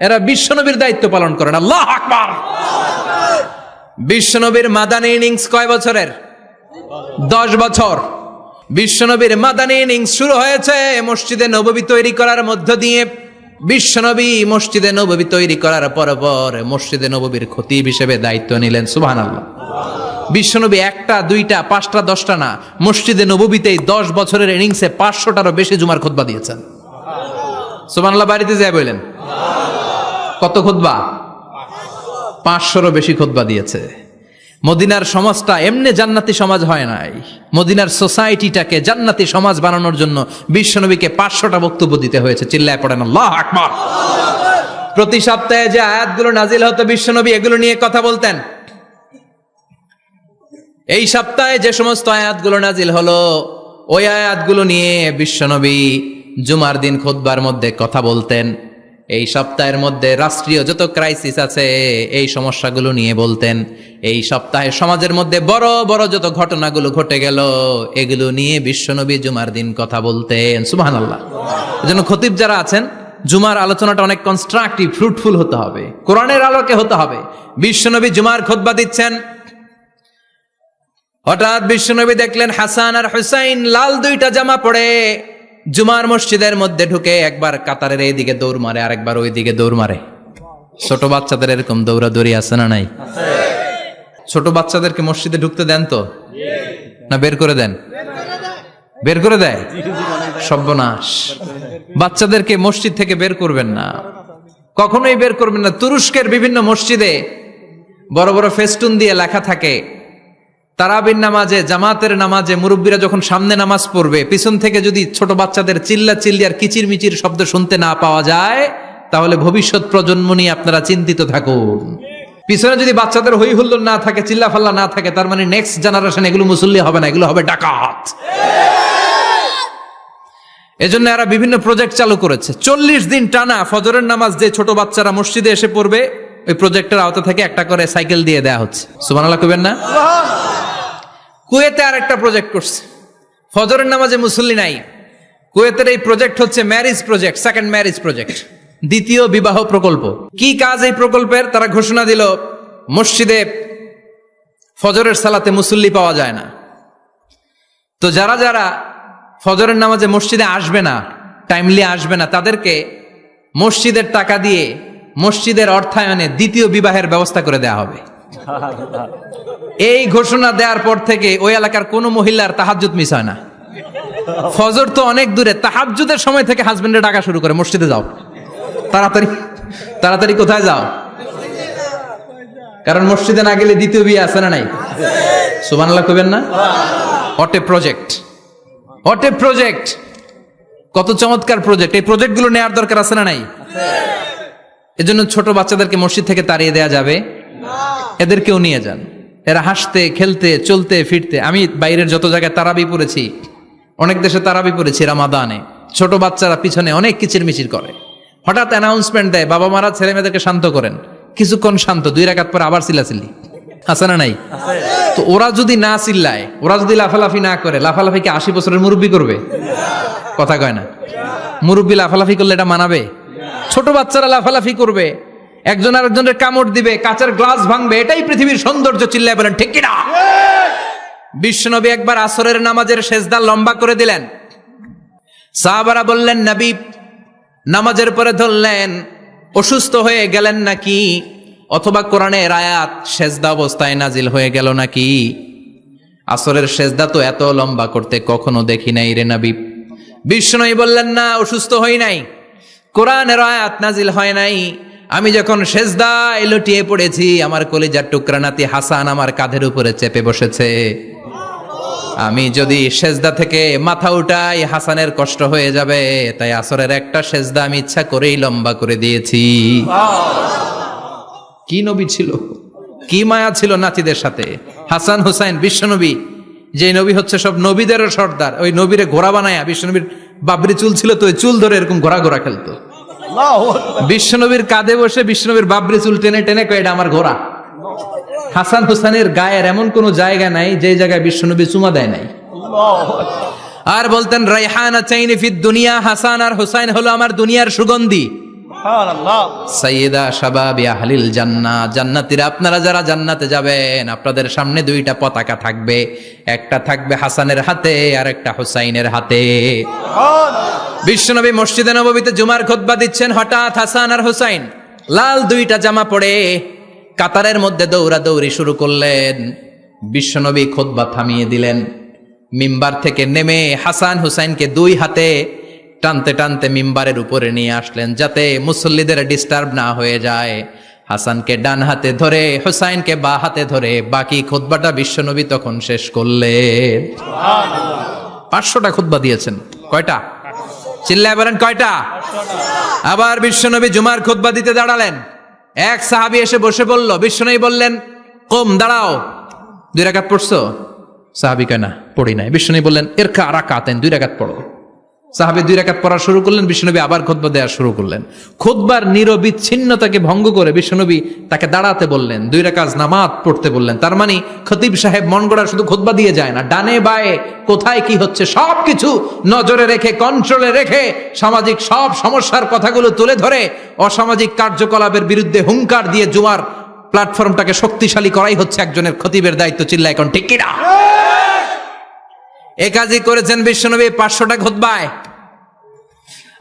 এরা বিশ্বনবীর দায়িত্ব পালন করেন। আল্লাহু আকবার। বিশ্বনবীর মাদানী ইনিংস কয় বছরের? 10 বছর। বিশ্বনবীর মাদানী ইনিংস শুরু হয়েছে মসজিদে নববী তৈরি করার মধ্য দিয়ে। বিশ্বনবী মসজিদে নববী তৈরি করার পর মসজিদে নববীর খতিব হিসেবে দায়িত্ব নিলেন। সুবহানাল্লাহ। বিশ্বনবী 1টা 2টা 5টা 10টা না, মসজিদে নববীতেই 10 বছরের ইনিংসে 500টারও বেশি জুমার খুতবা দিয়েছেন। সুবহানাল্লাহ। বাড়িতে যায় বললেন কত খুতবা? 500রও বেশি খুতবা দিয়েছে। মদিনার সমাজটা এমনি জান্নাতি সমাজ হয় নাই। মদিনার সোসাইটিটাকে জান্নাতি সমাজ বানানোর জন্য বিশ্বনবীকে 500টা বক্তব্য দিতে হয়েছে। চিল্লায় পড়েন আল্লাহু আকবার। প্রতি সপ্তাহে যে আয়াতগুলো নাজিল হতো বিশ্বনবী এগুলো নিয়ে কথা বলতেন। এই সপ্তাহে যে সমস্ত আয়াতগুলো নাজিল হলো ওই আয়াতগুলো নিয়ে বিশ্বনবী জুমার দিন খুতবার মধ্যে কথা বলতেন। এই সপ্তাহের মধ্যে রাষ্ট্রীয় যত ক্রাইসিস আছে এই সমস্যাগুলো নিয়ে বলতেন। এই সপ্তাহে সমাজের মধ্যে বড় বড় যত ঘটনাগুলো ঘটে গেল এগুলো নিয়ে বিশ্বনবী জুমার দিন কথা বলতেন। সুবহানাল্লাহ। এজন্য খতিব যারা আছেন জুমার আলোচনাটা অনেক কনস্ট্রাকটিভ, ফ্রুটফুল হতে হবে, কোরআনের আলোকে হতে হবে। বিশ্বনবী জুমার খুতবা দিচ্ছেন, হঠাৎ বিশ্বনবী দেখলেন হাসান আর হুসাইন লাল 2টা জামা পরে জুমার মসজিদের মধ্যে ঢুকে একবার কাতারের এইদিকে দৌড় মারে আরেকবার ওইদিকে দৌড় মারে। ছোট বাচ্চাদের এরকম দৌড়াদৌড়ি আছে না নাই? ছোট বাচ্চাদেরকে মসজিদে ঢুকতে দেন তো না বের করে দেন? বের করে দেয়। সর্বনাশ। বাচ্চাদেরকে মসজিদ থেকে বের করবেন না, কখনোই বের করবেন না। তুরস্কের বিভিন্ন মসজিদে বড় বড় ফেস্টুন দিয়ে লেখা থাকে তারাবির নামাজে, জামাতের নামাজে মুরব্বীরা যখন সামনে নামাজ পড়বে পিছন থেকে যদি ছোট বাচ্চাদের চিল্লা চিল্লি আর কিচির মিচির শব্দ শুনতে না পাওয়া যায় তাহলে ভবিষ্যৎ প্রজন্ম নিয়ে আপনারা চিন্তিত থাকুন। পিছনে যদি বাচ্চাদের হই হুল্লোড় না থাকে, চিল্লা ফাল্লা না থাকে, তার মানে নেক্সট জেনারেশন এগুলো মুসল্লি হবে না, এগুলো হবে ডাকাত। এজন্য এরা বিভিন্ন প্রজেক্ট চালু করেছে। 40 দিন টানা ফজরের নামাজ যে ছোট বাচ্চারা মসজিদে এসে পড়বে ওই প্রজেক্টের আওতা থেকে একটা করে সাইকেল দিয়ে দেয়া হচ্ছে। সুবহানাল্লাহ কইবেন না? কুয়েতে আর একটা প্রজেক্ট করছে, ফজরের নামাজে মুসল্লি নাই। কুয়েতের এই প্রজেক্ট হচ্ছে marriage project, second marriage project, দ্বিতীয় বিবাহ প্রকল্প। কি কাজ এই প্রকল্পের? তারা ঘোষণা দিল মসজিদে ফজরের সালাতে মুসল্লি পাওয়া যায় না, তো যারা যারা ফজরের নামাজে মসজিদে আসবে না, টাইমলি আসবে না, তাদেরকে মসজিদের টাকা দিয়ে মসজিদের অর্থায়নে দ্বিতীয় বিবাহের ব্যবস্থা করে দেয়া হবে। এই ঘোষণা দেওয়ার পর থেকে ওই এলাকার কোন মহিলার তাহাজ্জুদ মিস হয় না। ফজর তো অনেক দূরে, তাহাজ্জুদের সময় থেকে হাজবেন্ডের ডাকা শুরু করে মসজিদে যাও, তাড়াতাড়ি তাড়াতাড়ি কোথায় যাও, কারণ মসজিদে না গেলে দ্বিতীয় বিয়ে আছে না নাই? সুবহানাল্লাহ কইবেন না? What a project, what a project, কত চমৎকার প্রজেক্ট। এই প্রজেক্টগুলো নেওয়ার দরকার আছে না নাই? এজন্য ছোট বাচ্চাদেরকে মসজিদ থেকে তাড়িয়ে দেয়া যাবে না, এদেরকেও নিয়ে যান। এরা হাসতে খেলতে চলতে ফিরতে, আমি বাইরের যত জায়গায় তারাবি পড়েছি, অনেক দেশে তারাবি পড়েছি রামাদানে, ছোট বাচ্চারা পিছনে অনেক কিচির মিচির করে, হঠাৎ অ্যানাউন্সমেন্ট দেয় বাবা মারা ছেলে মেয়েদেরকে শান্ত করেন, কিছুক্ষণ শান্ত, 2 রাকাত পরে আবার চিল্লাচিল্লি, আছে না নাই? তো ওরা যদি না চিল্লায়, ওরা যদি লাফালাফি না করে, লাফালাফি কি 80 বছরের মুরব্বি করবে? কথা কয় না। মুরব্বি লাফালাফি করলে এটা মানাবে? ছোট বাচ্চারা লাফালাফি করবে, একজন আরেকজনের কামড় দিবে, কাঁচের গ্লাস ভাঙবে, এটাই পৃথিবীর সৌন্দর্য। চিল্লায় বলেন ঠিক কিনা? বিশ্বনবী একবার আসরের নামাজের সেজদা লম্বা করে দিলেন, সাহাবারা বললেন নবী নামাজের পরে ধরলেন অসুস্থ হয়ে গেলেন নাকি, অথবা কোরআনের আয়াত সেজদা অবস্থায় নাজিল হয়ে গেল নাকি? আসরের সেজদা তো এত লম্বা করতে কখনো দেখি নাই রে নবী। বিশ্বনবী বললেন না, অসুস্থ হই নাই, কোরআনের আয়াত নাজিল হয় নাই, আমি যখন সেজদায় লুটিয়ে পড়েছি আমার কলিজার টুকরা নাতি হাসান আমার কাঁধের উপরে চেপে বসেছে, আমি যদি সেজদা থেকে মাথা উঠাই হাসানের কষ্ট হয়ে যাবে, তাই আসরের একটা সেজদা আমি ইচ্ছা করেই লম্বা করে দিয়েছি। কি নবী ছিল, কি মায়া ছিল নাতিদের সাথে। হাসান হুসাইন বিশ্বনবী, যে নবী হচ্ছে সব নবীদেরও সর্দার, ওই নবীরে ঘোড়া বানায়া, বিশ্বনবীর বাবরি চুল ছিল তো ওই চুল ধরে এরকম ঘোড়া ঘোড়া খেলতো, বিশ্বনবীর কাঁধে বসে বিশ্বনবীর বাবরি চুল টেনে টেনে কয়ে এটা আমার ঘোড়া। হাসান হুসাইনের গায়ের এমন কোন জায়গা নাই যে জায়গায় বিশ্বনবী চুমা দেয় নাই। আর বলতেন রাইহানা চাইনি ফিদ দুনিয়া, হাসান আর হুসাইন হলো আমার দুনিয়ার সুগন্ধি। সুবহানাল্লাহ। সাইয়্যিদা শাবাবি আহলিল জান্নাহ, জান্নাতীরা আপনারা যারা জান্নাতে যাবেন আপনাদের সামনে দুইটা পতাকা থাকবে, একটা থাকবে হাসানের হাতে আর একটা হুসাইনের হাতে। বিশ্বনবী মসজিদে নববীতে জুমার খুতবা দিচ্ছেন, হঠাৎ হাসান আর হুসাইন লাল দুইটা জামা পরে কাতারের মধ্যে দৌড়াদৌড়ি শুরু করলেন। বিশ্বনবী খুতবা থামিয়ে দিলেন, মিম্বার থেকে নেমে হাসান হুসাইনকে দুই হাতে টানতে টানতে মিম্বারের উপরে নিয়ে আসলেন যাতে মুসল্লিদের ডিস্টার্ব না হয়ে যায়। হাসানকে ডান হাতে ধরে হুসাইনকে বা হাতে ধরে বাকি খুতবাটা বিশ্বনবী তখন শেষ করলেন। 500টা খুতবা দিয়েছেন। কয়টা? চিল্লায় বলেন কয়টা? আবার বিশ্বনবী জুমার খুতবা দিতে দাঁড়ালেন। এক সাহাবী এসে বসে বলল, বিশ্বনবী বললেন কম, দাঁড়াও। 2 রাকাত পড়ছো? সাহাবী কয় না, পড়ি নাই। বিশ্বনবী বললেন ইরকা রাকাতেন, 2 রাকাত পড়ো। সাহাবী 2 রাকাত পড়া শুরু করলেন, বিশ্বনবী আবার খুতবা দেওয়া শুরু করলেন। খুতবার নিরবিচ্ছিন্নতাকে ভঙ্গ করে বিশ্বনবী তাকে দাঁড়াতে বললেন, 2 রাকাত নামাজ পড়তে বললেন। তার মানে খতিব সাহেব মন গড়া শুধু খুতবা দিয়ে যায় না, ডানে বায়ে কোথায় কি হচ্ছে সবকিছু নজরে রেখে, কন্ট্রোলে রেখে সামাজিক সব সমস্যার কথাগুলো তুলে ধরে অসামাজিক কার্যকলাপের বিরুদ্ধে হুঙ্কার দিয়ে জুমার প্ল্যাটফর্মটাকে শক্তিশালী করাই হচ্ছে একজনের খতিবের দায়িত্ব। চিল্লায় এখন ঠিক কিনা? এ কাজই করেছেন বিশ্বনবী 500টা খুতবায়।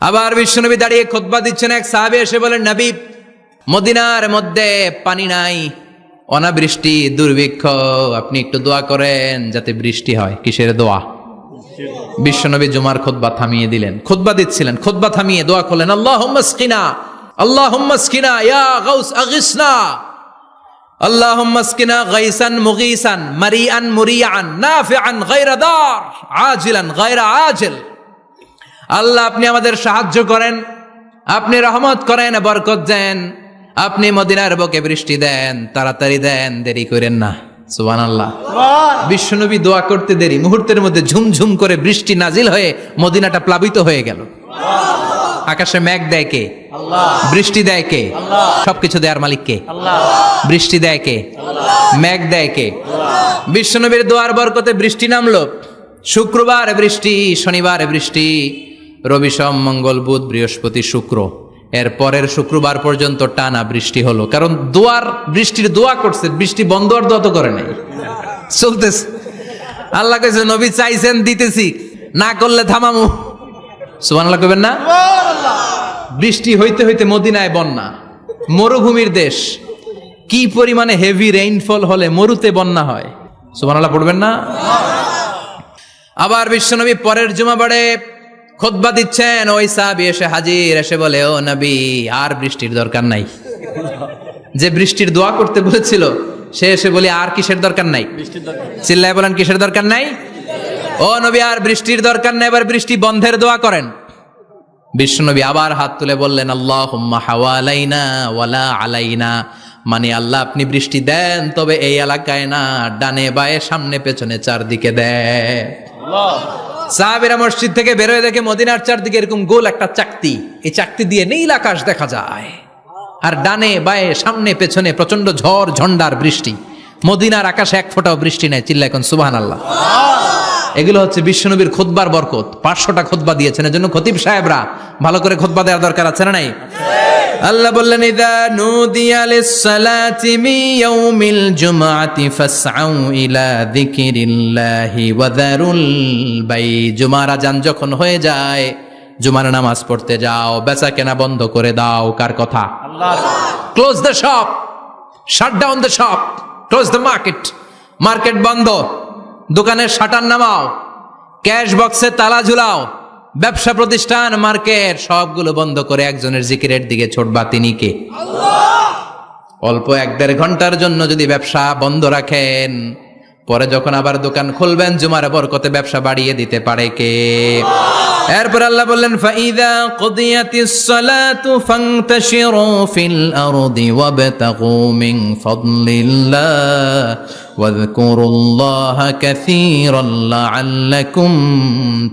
আবার বিশ্বনবী দাঁড়িয়ে খুতবা দিচ্ছেন, এক সাহাবী এসে বলেন, নবী মদিনার মধ্যে পানি নাই, অনাবৃষ্টি, দুর্ভিক্ষ, আপনি একটু দোয়া করেন যাতে বৃষ্টি হয়। কিসের দোয়া? বিশ্বনবী জুমার খুতবা থামিয়ে দিলেন, খুতবা দিচ্ছিলেন, খুতবা থামিয়ে দোয়া করলেন, আল্লাহুম্মা স্কিনা, আল্লাহুম্মা স্কিনা ইয়া গাউস আগিসনা, আল্লাহুম্মা স্কিনা গাইসান মুগীসান মারিআন মুরিআন নাফিআন গায়রা দার আজিলান গায়রা আজিল। আল্লাহ আপনি আমাদের সাহায্য করেন, আপনি রহমত করেন, বরকত দেন, আপনি মদিনার বুকে বৃষ্টি দেন, তাড়াতাড়ি দেন, দেরি করেন না। সুবহানাল্লাহ। বিশ্বনবী দোয়া করতে দেরি, মুহূর্তের মধ্যে ঝুমঝুম করে বৃষ্টি নাজিল হয়ে মদিনাটা প্লাবিত হয়ে গেল। আকাশে মেঘ দেয় কে? আল্লাহ। বৃষ্টি দেয় কে? আল্লাহ। সবকিছু দেয়ার মালিক কে? আল্লাহ। বৃষ্টি দেয় কে? আল্লাহ। মেঘ দেয় কে? আল্লাহ। বিশ্বনবীর দোয়ার বরকতে বৃষ্টি নামলো। শুক্রবার বৃষ্টি, শনিবার বৃষ্টি, রবি সোম মঙ্গল বুধ বৃহস্পতি শুক্র, এর পরের শুক্রবার পর্যন্ত টানা বৃষ্টি হলো। কারণ দোয়ার বৃষ্টির দোয়া করছে, বৃষ্টি বন্ধ আর দোয়া তো করে নাই, চলতেছে। আল্লাহ কইছে নবী চাইছেন দিতেছি, না করলে থামামু। সুবহানাল্লাহ কইবেন না? বৃষ্টি হইতে হইতে মদিনায় বন্যা, মরুভূমির দেশ, কি পরিমাণে হেভি রেইনফল হলে মরুতে বন্যা হয়। সুবহানাল্লাহ পড়বেন না? আবার বিশ্বনবী পরের জুমাবারে খুতবা দিচ্ছেন, ওই সাহাবী এসে হাজির, এসে বলে, ও নবী আর বৃষ্টির দরকার নাই। যে বৃষ্টির দোয়া করতে বলেছিল সে এসে বলি আর কিসের দরকার নাই? চিল্লায় বলেন কিসের দরকার নাই? ও নবী আর বৃষ্টির দরকার নাই, এবার বৃষ্টি বন্ধের দোয়া করেন। বিশ্বনবী আবার হাত তুলে বললেন, আল্লাহুম্মা হাওয়ালাইনা ওয়ালা আলাইনা, মানে আল্লাহ আপনি বৃষ্টি দেন তবে এই এলাকায় না, ডানে বায়ে সামনে পেছনে চারদিকে দেন। সাহাবীরা মসজিদ থেকে বের হয়ে দেখে মদিনার চারদিকে এরকম গোল একটা চাকতি, এই চাকতি দিয়ে নীল আকাশ দেখা যায়, আর ডানে বায়ে সামনে পেছনে প্রচন্ড ঝড় ঝন্ডার বৃষ্টি। মদিনার আকাশে এক ফোঁটাও বৃষ্টি নাই। চিল্লা এখন সুবহানাল্লাহ। এগুলো হচ্ছে বিশ্বনবীর খুতবার বরকত। 500টা খুতবা দিয়েছেন, এজন্য খতিব সাহেবরা ভালো করে খুতবা দেওয়ার দরকার আছে না নাই? আল্লাহ বললেন, ইযা নুদিয়া লিস-সালাতি মিন ইয়াউমিল জুমআতি ফাসআউ ইলা যিকিরিল্লাহি ওয়া যারুল বাই। জুমার আযান যখন হয়ে যায়, জুমার নামাজ পড়তে যাও, বেচা কেনা বন্ধ করে দাও। কার কথা? আল্লাহর। Close the shop, shut down the shop, close the market. Market বন্ধ, দোকানের শাটার নামাও, ক্যাশ বক্সে তালা ঝুলাও, ব্যবসা প্রতিষ্ঠান, মার্কেট সবগুলো বন্ধ করে একজনের জিকিরের দিকে ছোটবা। তিনি কে? আল্লাহ। অল্প 1-1.5 ঘন্টার জন্য যদি ব্যবসা বন্ধ রাখেন, পরে যখন আবার দোকান খুলবেন জুমার বরকতে ব্যবসা বাড়িয়ে দিতে পারে কে? এরপর আল্লাহ বললেন, ফাইযা কুদিয়াতিস সালাতু ফান্তাশিরু ফিল আরদি ওয়াবতাগু মিন ফাদলিল্লাহ ওয়াযকুরুল্লাহা কাসীরান লাআল্লাকুম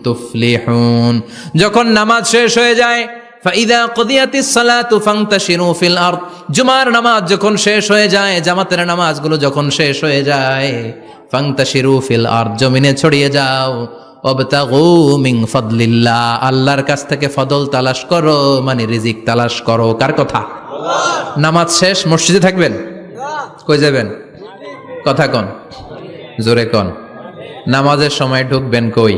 তুফলিহুন। যখন নামাজ শেষ হয়ে যায়, ফাইদা কুদিয়াতিস সালাতু ফান্তাশিরু ফিল আরদ, জুমার নামাজ যখন শেষ হয়ে যায়, জামাতের নামাজগুলো যখন শেষ হয়ে যায়, ফান্তাশিরু ফিল আরদ, জমিনে ছড়িয়ে যাও, ওয়াবতাগু মিন ফাদলিল্লাহ, আল্লাহর কাছ থেকে ফদল তালাশ করো, মানে রিজিক তালাশ করো। কার কথা? নামাজ শেষ মসজিদে থাকবেন? কই যাবেন? কথা কন, জোরে কন। নামাজের সময় ঢুকবেন কই?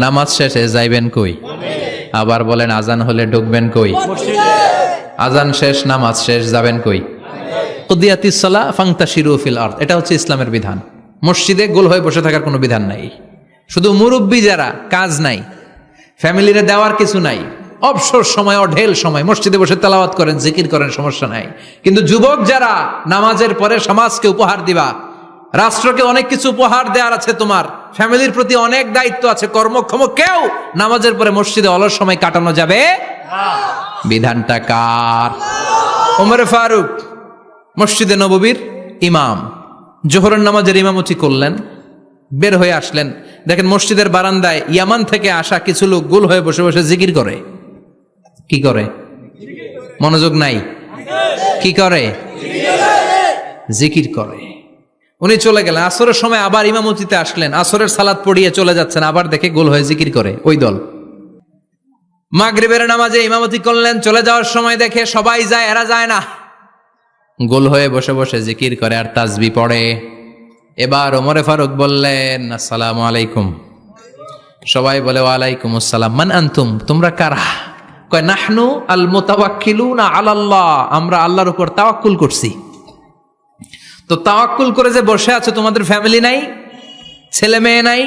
নামাজ শেষে যাইবেন কই? আবার বলেন, আজান হলে ঢুকবেন কই? আজান শেষ, নামাজ শেষ, যাবেন কই? কুদিয়াতিস সালাহ ফান্তাশিরু ফিল আরদ, এটা হচ্ছে ইসলামের বিধান। মসজিদে গোল হয়ে বসে থাকার কোনো বিধান নাই। শুধু মুরব্বী যারা, কাজ নাই, ফ্যামিলিরে দেওয়ার কিছু নাই, অবসর সময়, অঢেল সময় মসজিদে বসে তেলাওয়াত করেন, জিকির করেন, সমস্যা নাই। কিন্তু যুবক যারা, নামাজের পরে সমাজকে উপহার দিবা, রাষ্ট্রকে অনেক কিছু উপহার দেওয়ার আছে, তোমার ফ্যামিলির প্রতি অনেক দায়িত্ব আছে, কর্মক্ষম কেউ নামাজের পরে মসজিদে অলস সময় কাটানো যাবে? বিধানটা কার? ওমর ফারুক মসজিদে নববীর ইমাম, জোহরের নামাজের ইমামতি করলেন, বের হয়ে আসলেন, দেখেন মসজিদের বারান্দায় ইয়ামান থেকে আসা কিছু লোক গোল হয়ে বসে বসে জিকির করে। কি করে? মনোযোগ নাই। কি করে? জিকির করে। উনি চলে গেলেন, আসরের সময় আবার ইমামতিতে আসলেন, আসরের সালাত পড়িয়ে চলে যাচ্ছেন, আবার দেখে গোল হয়ে জিকির করে ওই দল। মাগরিবের নামাজে ইমামতি করলেন, চলে যাওয়ার সময় দেখে সবাই যায়, এরা যায় না, গোল হয়ে বসে বসে জিকির করে আর তাসবিহ পড়ে। এবার ওমরে ফারুক বললেন, আসসালামু আলাইকুম। সবাই বলে, ওয়ালাইকুম আসসালাম। মান আনতুম, তোমরা কারা? কয়, নাহনু আল মুতাওয়াক্কিলুনা আলাল্লাহ, আমরা আল্লাহর উপর তাওয়াক্কুল করছি। তো তাওয়াক্কুল করে যে বসে আছো, তোমাদের ফ্যামিলি নাই, ছেলে মেয়ে নাই,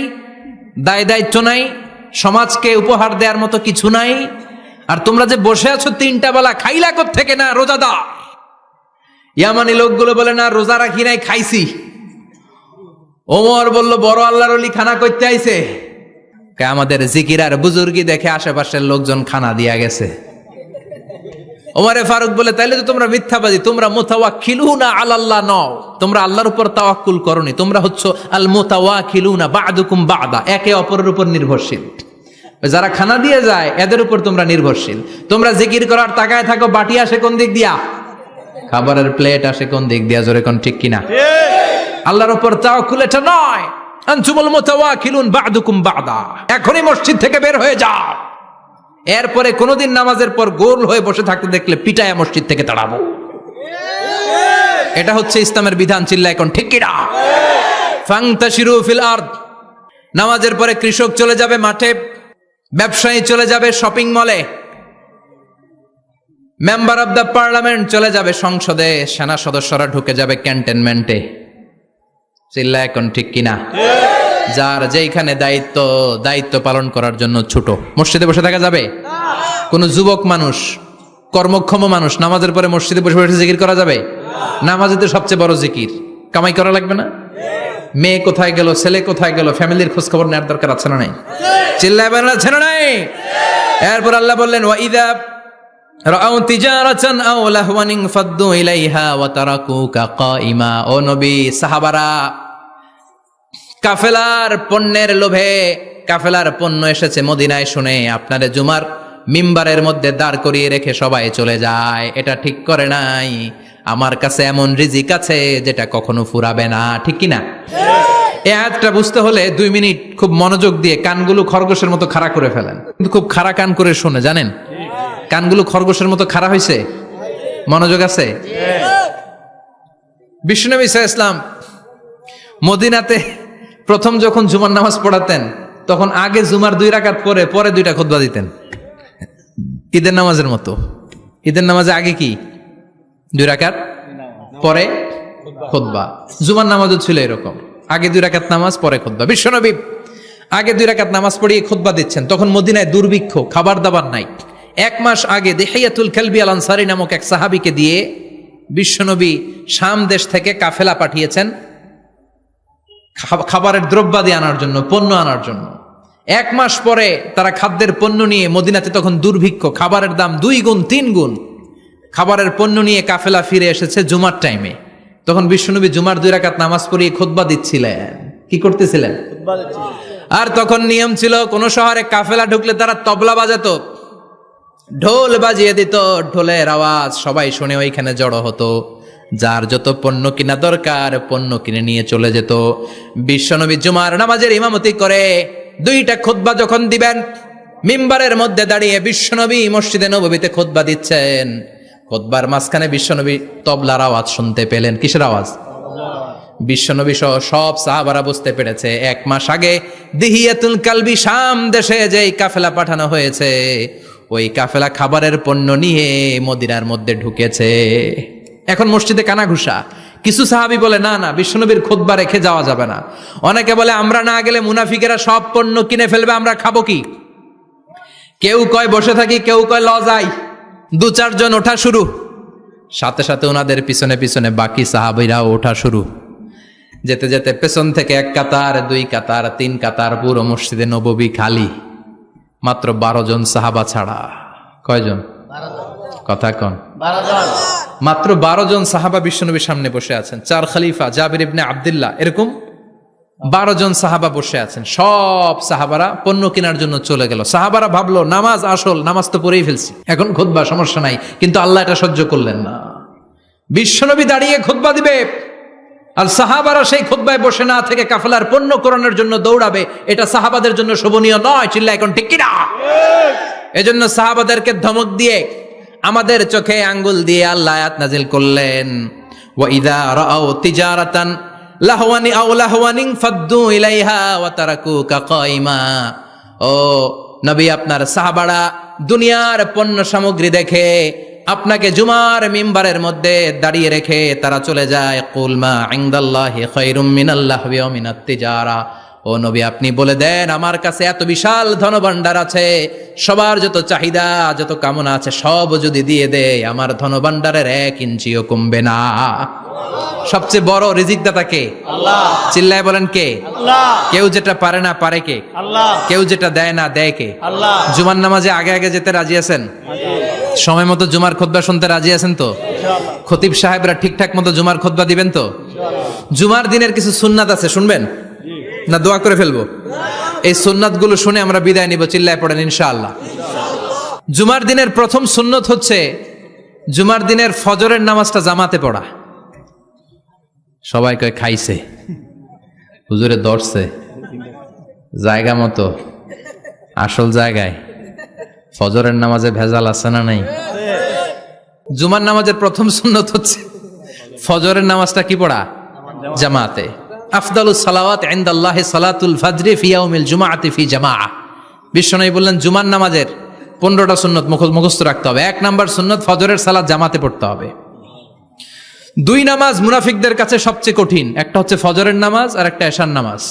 দায় দায়িত্ব নাই, সমাজকে উপহার দেওয়ার মতো কিছু নাই, আর তোমরা যে বসে আছো 3টা বেলা, খাইলা কোত্থেকে? না রোজাদার। ইয়ামানি লোকগুলো বলে, না রোজা রাখি নাই, খাইছি। ওমর বলল, বড় আল্লাহর ওলি খানা করতে আইছে। আমাদের জিকির আর বুজুর্গি দেখে আশেপাশের লোকজন খানা দিয়া গেছে। ওমরে ফারুক বলে, তাইলে তো তোমরা মিথ্যাবাদী, তোমরা মুতাওয়াক্কিলুনা আলাল্লাহ নও, তোমরা আল্লাহর উপর তাওয়াক্কুল করনি, তোমরা হচ্ছে আল মুতাওয়াক্কিলুনা বা'দুকুম বা'দা, একে অপরের উপর নির্ভরশীল। যারা খানা দিয়ে যায় এদের উপর তোমরা নির্ভরশীল। তোমরা জিকির করার তাকায় থাকো, বাটি আসে কোন দিক দিয়া? খাবারের প্লেট আসে কোন দিক দিয়া? জোরে কোন, ঠিক কিনা? আল্লাহর উপর তাওয়াক্কুল এটা নয়। আনতুমুল মুতাওয়াক্কিলুন বা'দুকুম বা'দা, এখনই মসজিদ থেকে বের হয়ে যাও। এরপরে কোনদিন নামাজের পর গোল হয়ে বসে থাকতে দেখলে পিটায়া মসজিদ থেকে তাড়াবো। এটা হচ্ছে ইসলামের বিধান। চিল্লা এখন, ঠিক কিনা? ফান্তাশিরু ফিল আরদ, নামাজের পরে কৃষক চলে যাবে মাঠে, ব্যবসায়ী চলে যাবে শপিং মলে, মেম্বার অব দ্য পার্লামেন্ট চলে যাবে সংসদে, সেনা সদস্যরা ঢুকে যাবে ক্যান্টনমেন্টে। চিল্লা এখন, ঠিক কিনা? যার যেখানে দায়িত্ব পালন করার জন্য ছোট, মসজিদে বসে থাকা যাবে? কোন যুবক মানুষ, কর্মক্ষম মানুষ নামাজের পরে মসজিদে বসে বসে জিকির করা যাবে? নামাজে তো সবচেয়ে বড় জিকির, কামাই করা লাগবে না? মেয়ে কোথায় গেল, ছেলে কোথায় গেল, ফ্যামিলির খোঁজ খবর নেওয়ার দরকার আছে না নাই? চিল্লাবেন, আছে না নাই? এরপর আল্লাহ বললেন, ওয়াইদা রাআউ তিজারাতান আও লাহওয়ান ফাদ্দু ইলাইহা ওয়া তারাকুকা কাইমা। ও নবী, সাহাবারা কাফেলার পণ্যের লোভে, কাফেলার পণ্য এসেছে মদিনায় শুনে আপনারে জুমার মিম্বারের মধ্যে দাঁড় করিয়ে রেখে সবাই চলে যায়। এটা ঠিক করে নাই। আমার কাছে এমন রিজিক আছে যেটা কখনো ফুরাবে না, ঠিক কিনা? এই আয়াতটা বুঝতে হলে 2 মিনিট খুব মনোযোগ দিয়ে কানগুলো খরগোশের মতো খাড়া করে ফেলেন, কিন্তু খুব খাড়া কান করে শুনে, জানেন কানগুলো খরগোশের মতো খাড়া হয়েছে? মনোযোগ আছে? বিশ্বনবী সাল্লাল্লাহু আলাইহি ওয়াসাল্লাম মদিনাতে প্রথম যখন জুমার নামাজ পড়াতেন, তখন আগে জুমার 2 রাকাত পরে 2টা খুতবা দিতেন, ঈদের নামাজের মতো। ঈদের নামাজে আগে কি 2 রাকাত, পরে খুতবা। জুমার নামাজও ছিল এরকম, আগে 2 রাকাত নামাজ, পরে খুতবা। বিশ্বনবী আগে 2 রাকাত নামাজ পড়িয়ে খুতবা দিচ্ছেন, তখন মদিনায় দুর্ভিক্ষ, খাবার দাবার নাই। 1 মাস আগে দিহিয়াতুল কালবি আল আনসারী নামক এক সাহাবীকে দিয়ে বিশ্বনবী শাম দেশ থেকে কাফেলা পাঠিয়েছেন খাবারের দ্রব্যাদি আনার জন্য, পণ্য আনার জন্য। 1 মাস পরে তারা খাদ্যের পণ্য নিয়ে, মদিনাতে তখন দুর্ভিক্ষ, খাবারের দাম 2 গুণ 3 গুণ, খাবারের পণ্য নিয়ে কাফেলা ফিরে এসেছে জুমার টাইমে। তখন বিশ্বনবী জুমার 2 রাকাত নামাজ পড়িয়ে খুতবা দিচ্ছিলেন। কি করতেছিলেন? আর তখন নিয়ম ছিল, কোন শহরে কাফেলা ঢুকলে তারা তবলা বাজাতো, ঢোল বাজিয়ে দিত, ঢোলের আওয়াজ সবাই শুনে ওইখানে জড়ো হতো। যার যত পণ্য কিনা দরকার পণ্য কিনে নিয়ে চলে যেত। বিশ্বনবী জুমার নামাজের ইমামতি করে 2টা খুতবা যখন দিবেন, মিম্বারের মধ্যে দাঁড়িয়ে বিশ্বনবী মসজিদে নববীতে খুতবা দিচ্ছেন। খুতবার মাঝখানে বিশ্বনবী তবলার আওয়াজ শুনতে পেলেন। কিসের আওয়াজ? বিশ্বনবী সহ সব সাহাবারা বুঝতে পেরেছে 1 মাস আগে দিহিয়াতুল কালবি শাম দেশে যেই কাফেলা পাঠানো হয়েছে, ওই কাফেলা খাবারের পণ্য নিয়ে মদিনার মধ্যে ঢুকেছে। এখন মসজিদে কানাঘুষা। কিছু সাহাবী বলে না না, বিশ্বনবীর খুতবা রেখে যাওয়া যাবে না। অনেকে বলে আমরা না গেলে মুনাফিকেরা সব পণ্য কিনে ফেলবে, আমরা খাবো কি? কেউ কয় বসে থাকি, কেউ কয় ল যাই। 2-4 জন ওঠা শুরু, সাথে সাথে ওনাদের পিছনে পিছনে বাকি সাহাবীরাও ওঠা শুরু। যেতে যেতে পেছন থেকে 1 কাতার, 2 কাতার, 3 কাতার, পুরো মসজিদে নববী খালি, মাত্র 12 জন সাহাবা ছাড়া। কয়জন? কথা কন। 12 জন। মাত্র 12 জন সাহাবা বিশ্বনবীর সামনে বসে আছেন। 4 খলিফা, জাবির ইবনে আব্দুল্লাহ, এরকম 12 জন সাহাবা বসে আছেন। সব সাহাবারা পণ্য কেনার জন্য চলে গেল। সাহাবারা ভাবলো নামাজ আসল, নামাজ তো পড়েই ফেলছি, এখন খুতবা সমস্যা নাই। কিন্তু আল্লাহ এটা সহ্য করলেন না। বিশ্বনবী দাঁড়িয়ে খুতবা দিবে, আর সাহাবারা সেই খুতবায় বসে না থেকে কাফেলার পণ্য কোরআনের জন্য দৌড়াবে। এটা সাহাবাদের জন্য শোভনীয় নয়। চিল্লা এখন ঠিক কিনা? এজন্য সাহাবাদেরকে ধমক দিয়ে, আমাদের চোখে আঙ্গুল দিয়ে আল্লাহ আয়াত নাজিল করলেন, ওয়া ইযা রাআউ তিজারাতান লাহওয়ানি আও লাহওয়ানিন ফাদ্দু ইলাইহা ওয়া তারাকুকা কাইমা। ও নবী, আপনার সাহাবারা দুনিয়ার পণ্য সামগ্রী দেখে আপনাকে জুমার মিম্বারের মধ্যে দাঁড়িয়ে রেখে তারা চলে যায়। কুল মা ইনদাল্লাহি খায়রুম মিনাল লাহওয়ি ওয়া মিনাত তিজারা। ও নবী, আপনি বলে দেন আমার কাছে এত বিশাল ধনভাণ্ডার আছে, সবার যত চাহিদা যত কামনা আছে সব যদি দিয়ে দেয়, আমার ধনভাণ্ডারের 1 ইঞ্চিও কমবে না। সবচেয়ে বড় রিজিকদাতা কে? আল্লাহ। চিল্লায় বলেন কে? আল্লাহ। কেউ যেটা পারে না পারে কে? আল্লাহ। কেউ যেটা দেয় না দেয় কে? আল্লাহ। জুমার নামাজে আগে আগে যেতে রাজি আছেন? সময় মতো জুমার খুতবা শুনতে রাজি আছেন তো? ইনশাআল্লাহ। খতিব সাহেবরা ঠিকঠাক মতো জুমার খুতবা দিবেন তো? জুমার দিনের কিছু সুন্নাত আছে, শুনবেন না দোয়া করে ফেলবো? এই সুন্নাত গুলো শুনে আমরা বিদায় নিব। চিল্লায় পড়েন ইনশাআল্লাহ। জুমার দিনের প্রথম সুন্নত হচ্ছে জুমার দিনের ফজরের নামাজটা জামাতে পড়া। সবাই কয় খাইছে, হুজুরে ধরছে জায়গা মতো, আসল জায়গায়। ফজরের নামাজে ভেজাল আছে না নাই? জুমার নামাজের প্রথম সুন্নত হচ্ছে ফজরের নামাজটা কি পড়া? জামাতে। আফদালুস সালাওয়াত ইনদাল্লাহি সালাতুল ফাজরি ফি ইয়াউমিল জুমআতি ফি জামাআ। বিশ্বনবী বললেন জুমার নামাজের 15টা সুন্নত মুখস্থ রাখতে হবে। 1 নাম্বার সুন্নত ফজরের সালাত জামাতে পড়তে হবে। 2 নামাজ মুনাফিকদের কাছে সবচেয়ে কঠিন, একটা হচ্ছে ফজরের নামাজ আর একটা এশার নামাজ।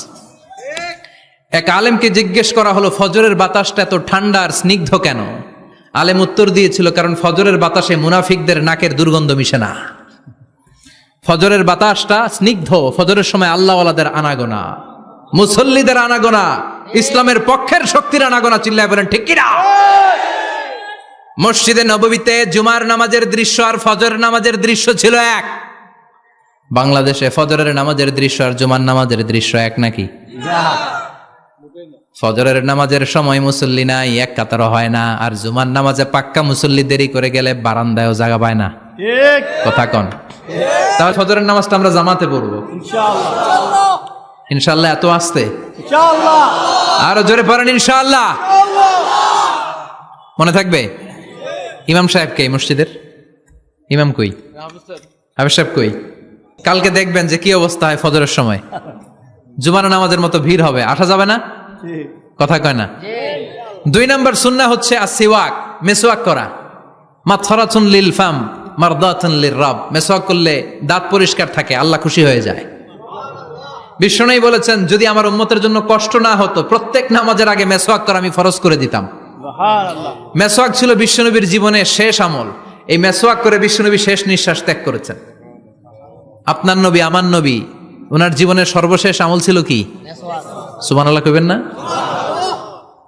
এক আলেমকে জিজ্ঞেস করা হলো ফজরের বাতাসটা এত ঠান্ডা আর স্নিগ্ধ কেন? আলেম উত্তর দিয়েছিল, কারণ ফজরের বাতাসে মুনাফিকদের নাকের দুর্গন্ধ মিশে না। ফজরের বাতাসটা স্নিগ্ধ, ফজরের সময় আল্লাহওয়ালাদের আনাগোনা, মুসল্লিদের আনাগোনা, ইসলামের পক্ষের শক্তির আনাগোনা। চিল্লায় বলেন ঠিক কিনা? মসজিদে নববীতে জুমার নামাজের দৃশ্য আর ফজরের নামাজের দৃশ্য ছিল এক। বাংলাদেশে ফজরের নামাজের দৃশ্য আর জুমার নামাজের দৃশ্য এক নাকি? ফজরের নামাজের সময় মুসল্লি নাই, 1 কাতারও হয় না। আর জুমার নামাজে পাক্কা মুসল্লি দেরি করে গেলে বারান্দায়ও জায়গা পায় না। ঠিক। কথা কন। তাহলে ফজরের নামাজটা আমরা জামাতে পড়বো ইনশাআল্লাহ। ইনশাআল্লাহ। এত আসতে ইনশাআল্লাহ। আরো জোরে পড়েন ইনশাআল্লাহ। মনে থাকবে? ইমাম সাহেব কে মসজিদের? ইমাম কই? হাফেজ সাহেব কই? কালকে দেখবেন যে কি অবস্থা হয় ফজরের সময়। জুমার নামাজের মতো ভিড় হবে, আসা যাবে না। ঠিক। কথা কয় না। 2 নাম্বার সুন্নাহ হচ্ছে আসিওয়াক, মেসওয়াক করা। মাতফারাতুন লিল ফাম মারদাতুন লির রাব। মেসওয়াক করলে দাঁত পরিষ্কার থাকে, আল্লাহ খুশি হয়ে যায়। বিশ্বনবী বলেছেন যদি আমার উম্মতের জন্য কষ্ট না হতো প্রত্যেক নামাজের আগে মেসওয়াক করা আমি ফরজ করে দিতাম। সুবহানাল্লাহ। মেসওয়াক ছিল বিশ্বনবীর জীবনের শেষ আমল। এই মেসওয়াক করে বিশ্বনবী শেষ নিঃশ্বাস ত্যাগ করেছেন। আপনার নবী আমার নবী, ওনার জীবনের সর্বশেষ আমল ছিল কি? সুবহানাল্লাহ কইবেন না?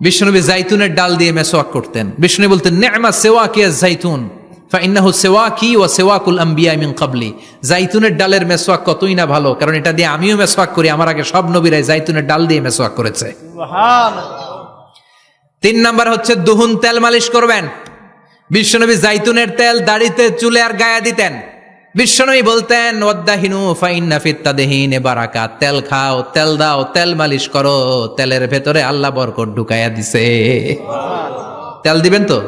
বিশ্বনবী জাইতুনের ডাল দিয়ে মেসওয়াক করতেন। বিশ্বনবী বলতেন নি'মা সিওয়াকিয়াজ জাইতুন ফাইন্নাহু সিওয়াকি ওয়া সিওয়াকুল আম্বিয়া মিন ক্বাবলি। জাইতুনের ডালের মেসওয়াক কতই না ভালো, কারণ এটা দিয়ে আমিও মেসওয়াক করি, আমার আগে সব নবীরাই জাইতুনের ডাল দিয়ে মেসওয়াক করেছে। সুবহানাল্লাহ। 3 নাম্বার হচ্ছে দুহুন, তেল মালিশ করবেন। বিশ্বনবী জাইতুনের তেল দাড়িতে চুলে আর গায়ে দিতেন। বিশ্বনবী বলতেন ওয়াদ্দাহিনু ফাইন্না ফিত তাদহিনে বারাকাত, তেল খাও, তেল দাও, তেল মালিশ করো, তেলের ভেতরে আল্লাহ বরকত ঢুকাইয়া দিছে। তেল দিবেন তো।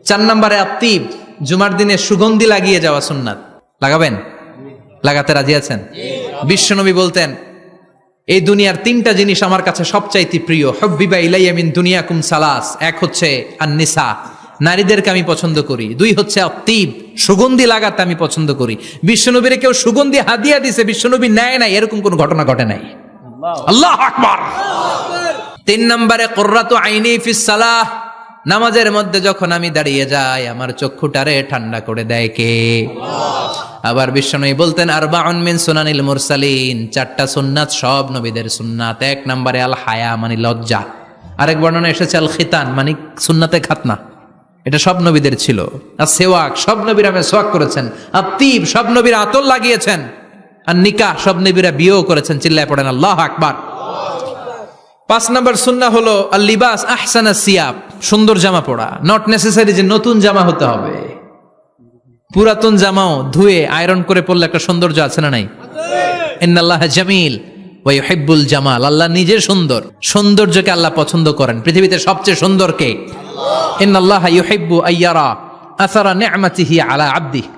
4 নম্বরে আত্তিব, জুমার দিনে সুগন্ধি লাগিয়ে যাওয়া সুন্নাত। লাগাবেন? লাগাতে রাজি আছেন? বিশ্বনবী বলতেন এই দুনিয়ার 3টা জিনিস আমার কাছে সবচাইতে প্রিয়, হুব্বিবা ইলাইয়া মিন দুনিয়াকুম সালাস। এক হচ্ছে আন-নিসা, নারীদেরকে আমি পছন্দ করি। 2 হচ্ছে আত্তিব, সুগন্ধি লাগাতে আমি পছন্দ করি। বিশ্বনবীরে কেউ সুগন্ধি হাদিয়া দিছে, বিশ্বনবী নেয় নাই, এরকম কোন ঘটনা ঘটে নাই। আল্লাহু আকবার। 3 নম্বরে কুররাতু আইনি ফিস সালাহ, নামাজের মধ্যে যখন আমি দাঁড়িয়ে যাই আমার চক্ষুটারে ঠান্ডা করে দেয় কে? আবার বিশ্বনবী বলতেন আরবাউন মিন সুনানিল মুরসালিন, 4টা সুন্নাত সব নবীদের সুন্নাত। 1 নম্বরে আল হায়া মানে লজ্জা, আরেক বর্ণনা এসেছে আল খিতান মানে সুন্নাতে খাতনা, এটা সব নবীদের ছিল। আর সেওয়াক, সব নবীরা মেসওয়াক করেছেন। আত্তিব, সব নবীরা আতর লাগিয়েছেন। আর নিকাহ, সব নবীরা বিয়েও করেছেন। চিল্লায় পড়েন আল্লাহু আকবার। 5 নম্বর সুন্নাহ হলো আল লিবাস আহসানা সিয়াব, সুন্দর জামা পরা। নট নেসেসারি যে নতুন জামা হতে হবে, পুরাতন জামাও ধুয়ে আয়রন করে পরলে একটা সৌন্দর্য আছে না নাই? ইন্নাল্লাহা জামিল ওয়া ইউহিব্বুল জামাল, আল্লাহ নিজে সুন্দর, সৌন্দর্যকে আল্লাহ পছন্দ করেন। পৃথিবীতে সবচেয়ে সুন্দর কে? ইন্নাল্লাহা ইউহিব্বু আইয়ারা আসারা নি'মাতিহি আলা আবদিহি,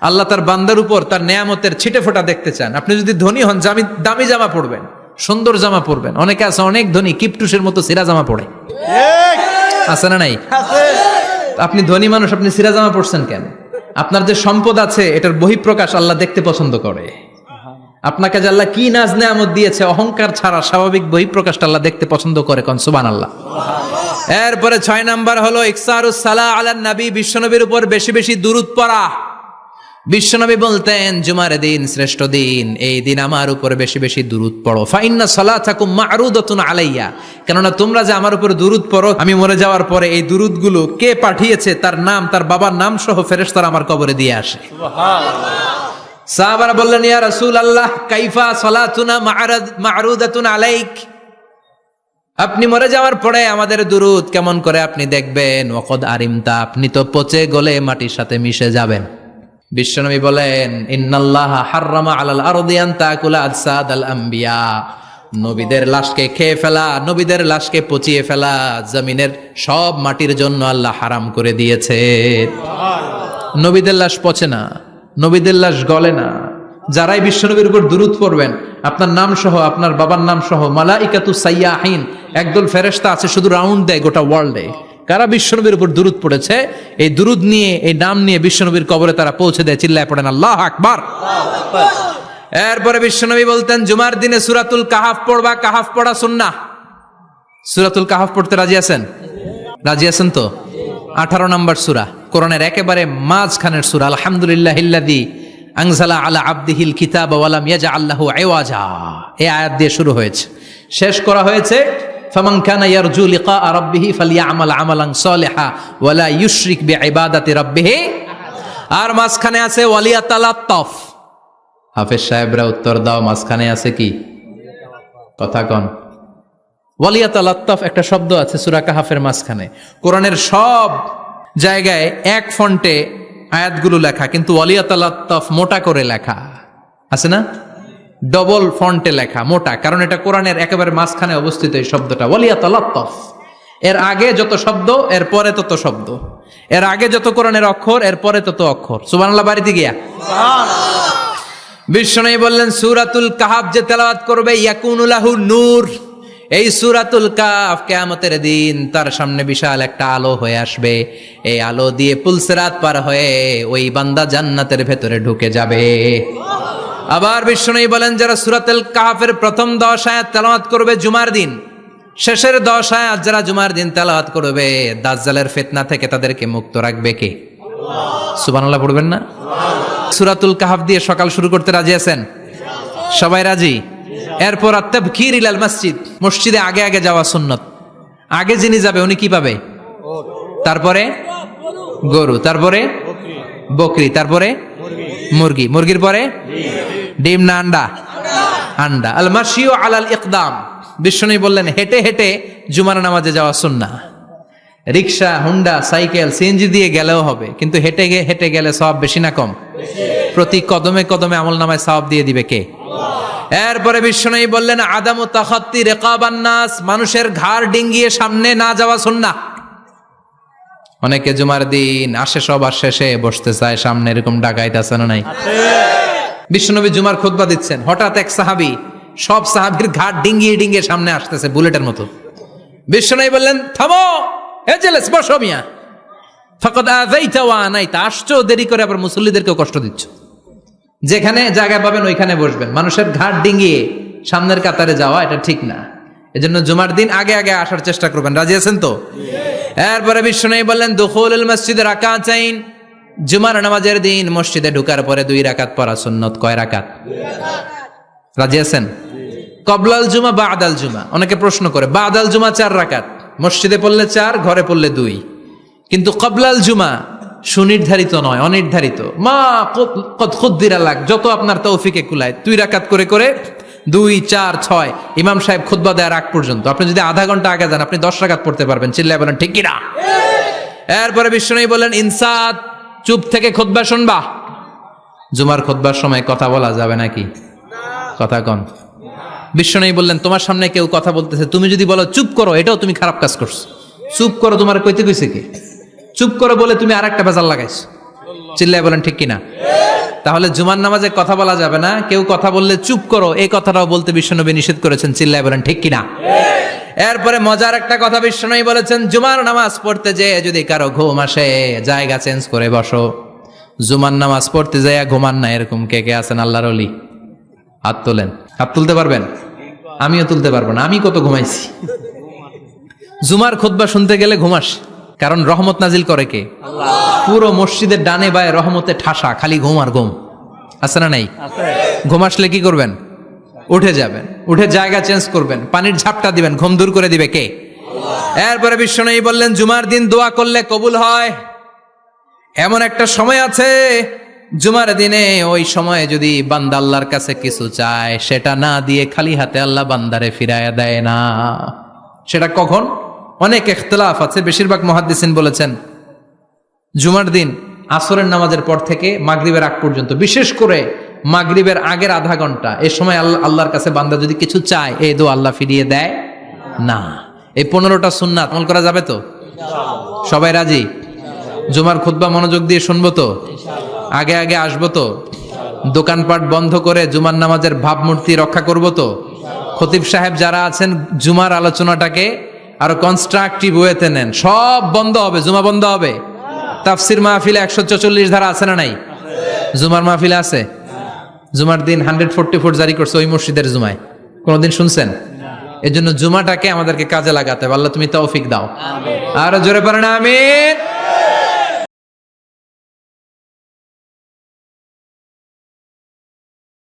আল্লাহ তার বান্দার উপর তার নেয়ামতের ছিটেফোঁটা দেখতে চান। আপনি যদি ধনী হন, দামি জামা পরবেন, সুন্দর জামা পরবেন। অনেকে আছে অনেক ধনী, কিপটুসের মতো সিরা জামা পরে, আছে না নাই? আপনি ধনী মানুষ, আপনি সিরা জামা পরছেন কেন? আপনার যে সম্পদ আছে এটার বহিঃপ্রকাশ আল্লাহ দেখতে পছন্দ করে। আপনাকে যে আল্লাহ কি নাজ নেয়ামত দিয়েছে, অহংকার ছাড়া স্বাভাবিক বহিঃপ্রকাশটা আল্লাহ দেখতে পছন্দ করে। কোন সুবহানাল্লাহ। এরপরে 6 নাম্বার হলো ইকসারুস সালাহ আলান নবী, বিশ্বনবীর উপর বেশি বেশি দুরূদ পড়া। বিশ্বনবী বলতেন জুমার দিন শ্রেষ্ঠ দিন, এই দিন আমার উপর বেশি বেশি দুরূদ পড়ো। ফাইন্না সালাতাকুম মা'রুদাতুন আলাইয়া, কেননা তোমরা যে আমার উপর দুরূদ পড়ো, আমি মরে যাওয়ার পরে এই দুরূদগুলো কে পাঠিয়েছে তার নাম, তার বাবার নাম সহ ফেরেশতারা আমার কবরে দিয়ে আসে। সাহাবারা বললেন ইয়া রাসূলুল্লাহ কাইফা সালাতুনা মা'রুদাতুন আলাইক, আপনি মরে যাওয়ার পরে আমাদের দুরূদ কেমন করে আপনি দেখবেন? ওয়াকাদ আরিমতা, আপনি তো পচে গলে মাটির সাথে মিশে যাবেন। বিশ্বনবী বলেন ইন্নাল্লাহা হাররামা আলাল আরদি আন তাকুলা আজসাদাল আম্বিয়া, নবীদের লাশকে খেয়ে ফেলা, নবীদের লাশকে পচিয়ে ফেলা জমিনের সব মাটির জন্য আল্লাহ হারাম করে দিয়েছে। নবীদের লাশ পচে না, নবীদের লাশ গলে না। যারাই বিশ্বনবীর উপর দুরূদ পড়বেন, আপনার নাম সহ, আপনার বাবার নাম সহ, মালাইকাতু সাইয়াহিন, একদল ফেরেশতা আছে শুধু রাউন্ড দেয় গোটা ওয়ার্ল্ডে। কারা বিশ্বনবীর উপর দুরূদ পড়েছে, এই দুরূদ নিয়ে, এই নাম নিয়ে বিশ্বনবীর কবরে তারা পৌঁছে দেয়। চিল্লায় পড়েন আল্লাহু আকবার। এরপরে বিশ্বনবী বলতেন জুমার দিনে সূরাতুল কাহাফ পড়বা, কাহাফ পড়া সুন্নাহ। সূরাতুল কাহাফ পড়তে রাজি আছেন? রাজি আছেন তো? 18 নম্বর সূরা, কোরআনের একেবারে মাঝখানের সূরা। আলহামদুলিল্লাহিল্লাযী আনজালা আলা আবদিহিল কিতাবা ওয়া লাম ইয়াজআল লাহু ইওয়াজা, এই আয়াত দিয়ে শুরু হয়েছে, শেষ করা হয়েছে ফামান কানা ইয়ারজু লিকা রাব্বিহি ফালইআমাল আমালান সালিহা ওয়া লা ইউশরিক বিইবাদাতি রাব্বিহি। আর মাঝখানে আছে ওয়ালিয়াতালাত্তাফ। হাফেজ সাহেবরা উত্তর দাও, মাঝখানে আছে কি? কথা কন। ওয়ালিয়াতালাত্তাফ একটা শব্দ আছে সূরা কাহাফের মাঝখানে। কোরআনের সব জায়গায় এক ফন্টে আয়াতগুলো লেখা, কিন্তু ওয়ালিয়াতালাত্তাফ মোটা করে লেখা আছে না? ডবল ফন্টে লেখা, মোটা, কারণ এটা কোরআনের একেবারে মাঝখানে অবস্থিত এই শব্দটা ওয়ালিয়াতালাত্তাফ। এর আগে যত শব্দ এর পরে তত শব্দ, এর আগে যত কোরআনের অক্ষর এর পরে তত অক্ষর। সুবহানাল্লাহ বাড়িতে গিয়া বিশ্বনবী বললেন সূরাতুল কাহাফ যে তেলাওয়াত করবে ইয়াকুনু লাহু নূর, এই সূরাতুল কাহাফ কিয়ামতের দিন তার সামনে বিশাল একটা আলো হয়ে আসবে। এই আলো দিয়ে পুলসিরাত পার হয়ে ওই বান্দা জান্নাতের ভেতরে ঢুকে যাবে। আবার বিশ্বনবী বলেন যারা সূরাতুল কাহাফের প্রথম 10 আয়াত তেলাওয়াত করবে জুমার দিন, শেষের 10 আয়াত যারা জুমার দিন তেলাওয়াত করবে, দাজ্জালের ফিতনা থেকে তাদেরকে মুক্ত রাখবে কে? সুবহানাল্লাহ পড়বেন না? সূরাতুল কাহাফ দিয়ে সকাল শুরু করতে রাজি আছেন? সবাই রাজি? এরপর আত-তাবকির ইলাল মসজিদ, মসজিদে আগে আগে যাওয়া সুন্নাত। আগে যিনি যাবে উনি কি পাবে? তারপরে গরু, তারপরে বকরি, তারপরে মুরগি, মুরগির পরে ডিম না আন্ডা? আন্ডা। আল মাশিউ আলাল ইকদাম, বিশ্বনবী বললেন হেঁটে হেঁটে জুমার নামাজে যাওয়া সুন্নাহ। রিক্সা, হুন্ডা, সাইকেল, সিএনজি দিয়ে গেলেও হবে, কিন্তু হেঁটে গেলে সওয়াব বেশি না কম? প্রতি কদমে কদমে আমলনামায় সওয়াব দিয়ে দিবে কে? এরপরে বিশ্বনবী বললেন আদামু তাখাত্তি রিকাবান নাস, মানুষের ঘাড় ডিঙ্গিয়ে সামনে না যাওয়া সুন্নাহ। অনেকে জুমার দিন আসে সবার শেষে বসতে চায় সামনে, এরকম ডাকাইত আছে না নাই? বিশ্বনবী জুমার খুতবা দিচ্ছেন, হঠাৎ এক সাহাবী সব সাহাবীর ঘাড় ডিঙ্গিয়ে ডিঙ্গিয়ে সামনে আসতেছে বুলেটের মতো। বিশ্বনবী বললেন থামো, এজেলেস বসো মিয়া, ফাকাদ আযাইতা ওয়া আনাইতা, আসছো দেরি করে আবার মুসল্লিদেরকেও কষ্ট দিচ্ছ। যেখানে জায়গা পাবেন ওইখানে বসবেন, মানুষের ঘাড় ডিঙ্গিয়ে সামনের কাতারে যাওয়া এটা ঠিক না। এজন্য জুমার দিন আগে আগে আসার চেষ্টা করবেন। রাজি আছেন তো? এরপরে বিশ্বনবী বললেন দুখুলুল মসজিদে রাকাতাইন, জুমার নামাজের দিন মসজিদে ঢোকার পরে 2 রাকাত পড়া সুন্নত। কয় রাকাত? রাজি আছেন? কবলাল জুমা বাদাল জুমা। অনেকে প্রশ্ন করে বাদাল জুমা 4 রাকাত, মসজিদে পড়লে 4, ঘরে পড়লে 2, কিন্তু কবলাল জুমা সুনির্ধারিত নয়, অনির্ধারিত। মা কদ খুদ্দিরা লাগ, যত আপনার তৌফিকে কুলায় 2 রাকাত করে করে 2, 4, 6 ইমাম সাহেব খুতবা দেওয়ার আগ পর্যন্ত আপনি যদি আধা ঘন্টা আগে যান আপনি 10 রাকাত পড়তে পারবেন। চিল্লায় বলেন ঠিক কিনা? এরপরে বিশ্বনবী বলেন ইনসাত, চুপ থেকে খুতবা শুনবা। জুমার খুতবার সময় কথা বলা যাবে নাকি? কথা কন। বিশ্বনবী বললেন তোমার সামনে কেউ কথা বলতেছে, তুমি যদি বলো চুপ করো, এটাও তুমি খারাপ কাজ করছো। চুপ করো তোমার কইতে কইছে কি? চুপ করো বলে তুমি আরেকটা ভেজাল লাগাইছো। চিল্লায় বলেন ঠিক কিনা? তাহলে জুমার নামাজে কথা বলা যাবে না, কেউ কথা বললে চুপ করো এই কথাটাও বলতে বিশ্বনবী নিষেধ করেছেন। চিল্লায় বলেন ঠিক কিনা? এরপরে মজার একটা কথা বিশ্বনবী বলেছেন, জুমার নামাজ পড়তে যেয়ে যদি কারো ঘুম আসে জায়গা চেঞ্জ করে বসো। জুমার নামাজ পড়তে যেয়ে ঘুমান না, এরকম কে কে আছেন আল্লাহর ওলি? হাত তোলেন। হাত তুলতে পারবেন? আমিও তুলতে পারবো না, আমি কত ঘুমাইছি। জুমার খুতবা শুনতে গেলে ঘুমাস, কারণ রহমত নাজিল করে কে? পুরো মসজিদের ডানে বায়ে রহমতে ঠাসা, খালি ঘুম আর ঘুম। আছে না নাই? ঘুম আসলে কি করবেন? উঠে যাবেন, উঠে জায়গা চেঞ্জ করবেন, পানির ঝাপটা দিবেন, ঘুম দূর করে দিবে কে? এরপরে বিশ্বনবী বললেন জুমার দিন দোয়া করলে কবুল হয়। এমন একটা সময় আছে জুমার দিনে, ওই সময়ে যদি বান্দা আল্লাহর কাছে কিছু চায় সেটা না দিয়ে খালি হাতে আল্লাহ বান্দারে ফিরায়া দেয় না। সেটা কখন? অনেক ইখতিলাফ আছে, বেশিরভাগ মুহাদ্দিসিন বলেছেন জুমার দিন আসরের নামাজের পর থেকে মাগরিবের আগ পর্যন্ত, বিশেষ করে মাগরিবের আগের আধা ঘন্টা, এই সময় আল্লাহর কাছে বান্দা যদি কিছু চায় এই দোয়া আল্লাহ ফিরিয়ে দেয় না। এই 15টা সুন্নাত আমল করা যাবে তো? সবাই রাজি? জুমার খুতবা মনোযোগ দিয়ে শুনবো তো? আগে আগে আসবো তো? দোকানপাট বন্ধ করে জুমার নামাজের ভাবমূর্তি রক্ষা করবো তো? খতিব সাহেব যারা আছেন জুমার আলোচনাটাকে আরো কনস্ট্রাকটিভ ওয়েতে নেন, সব বন্ধ হবে, জুমা বন্ধ হবে। তাফসির মাহফিলে 144 ধারা আছে না নাই? জুমার মাহফিলে আছে। জুমার দিন 144 জারি করছে ওই মসজিদের জুমায়, কোনদিন শুনছেন? এজন্য জুমাটাকে আমাদেরকে কাজে লাগাতে হবে। আল্লাহ তুমি তৌফিক দাও। আরো জোরে পড়েন আমিন।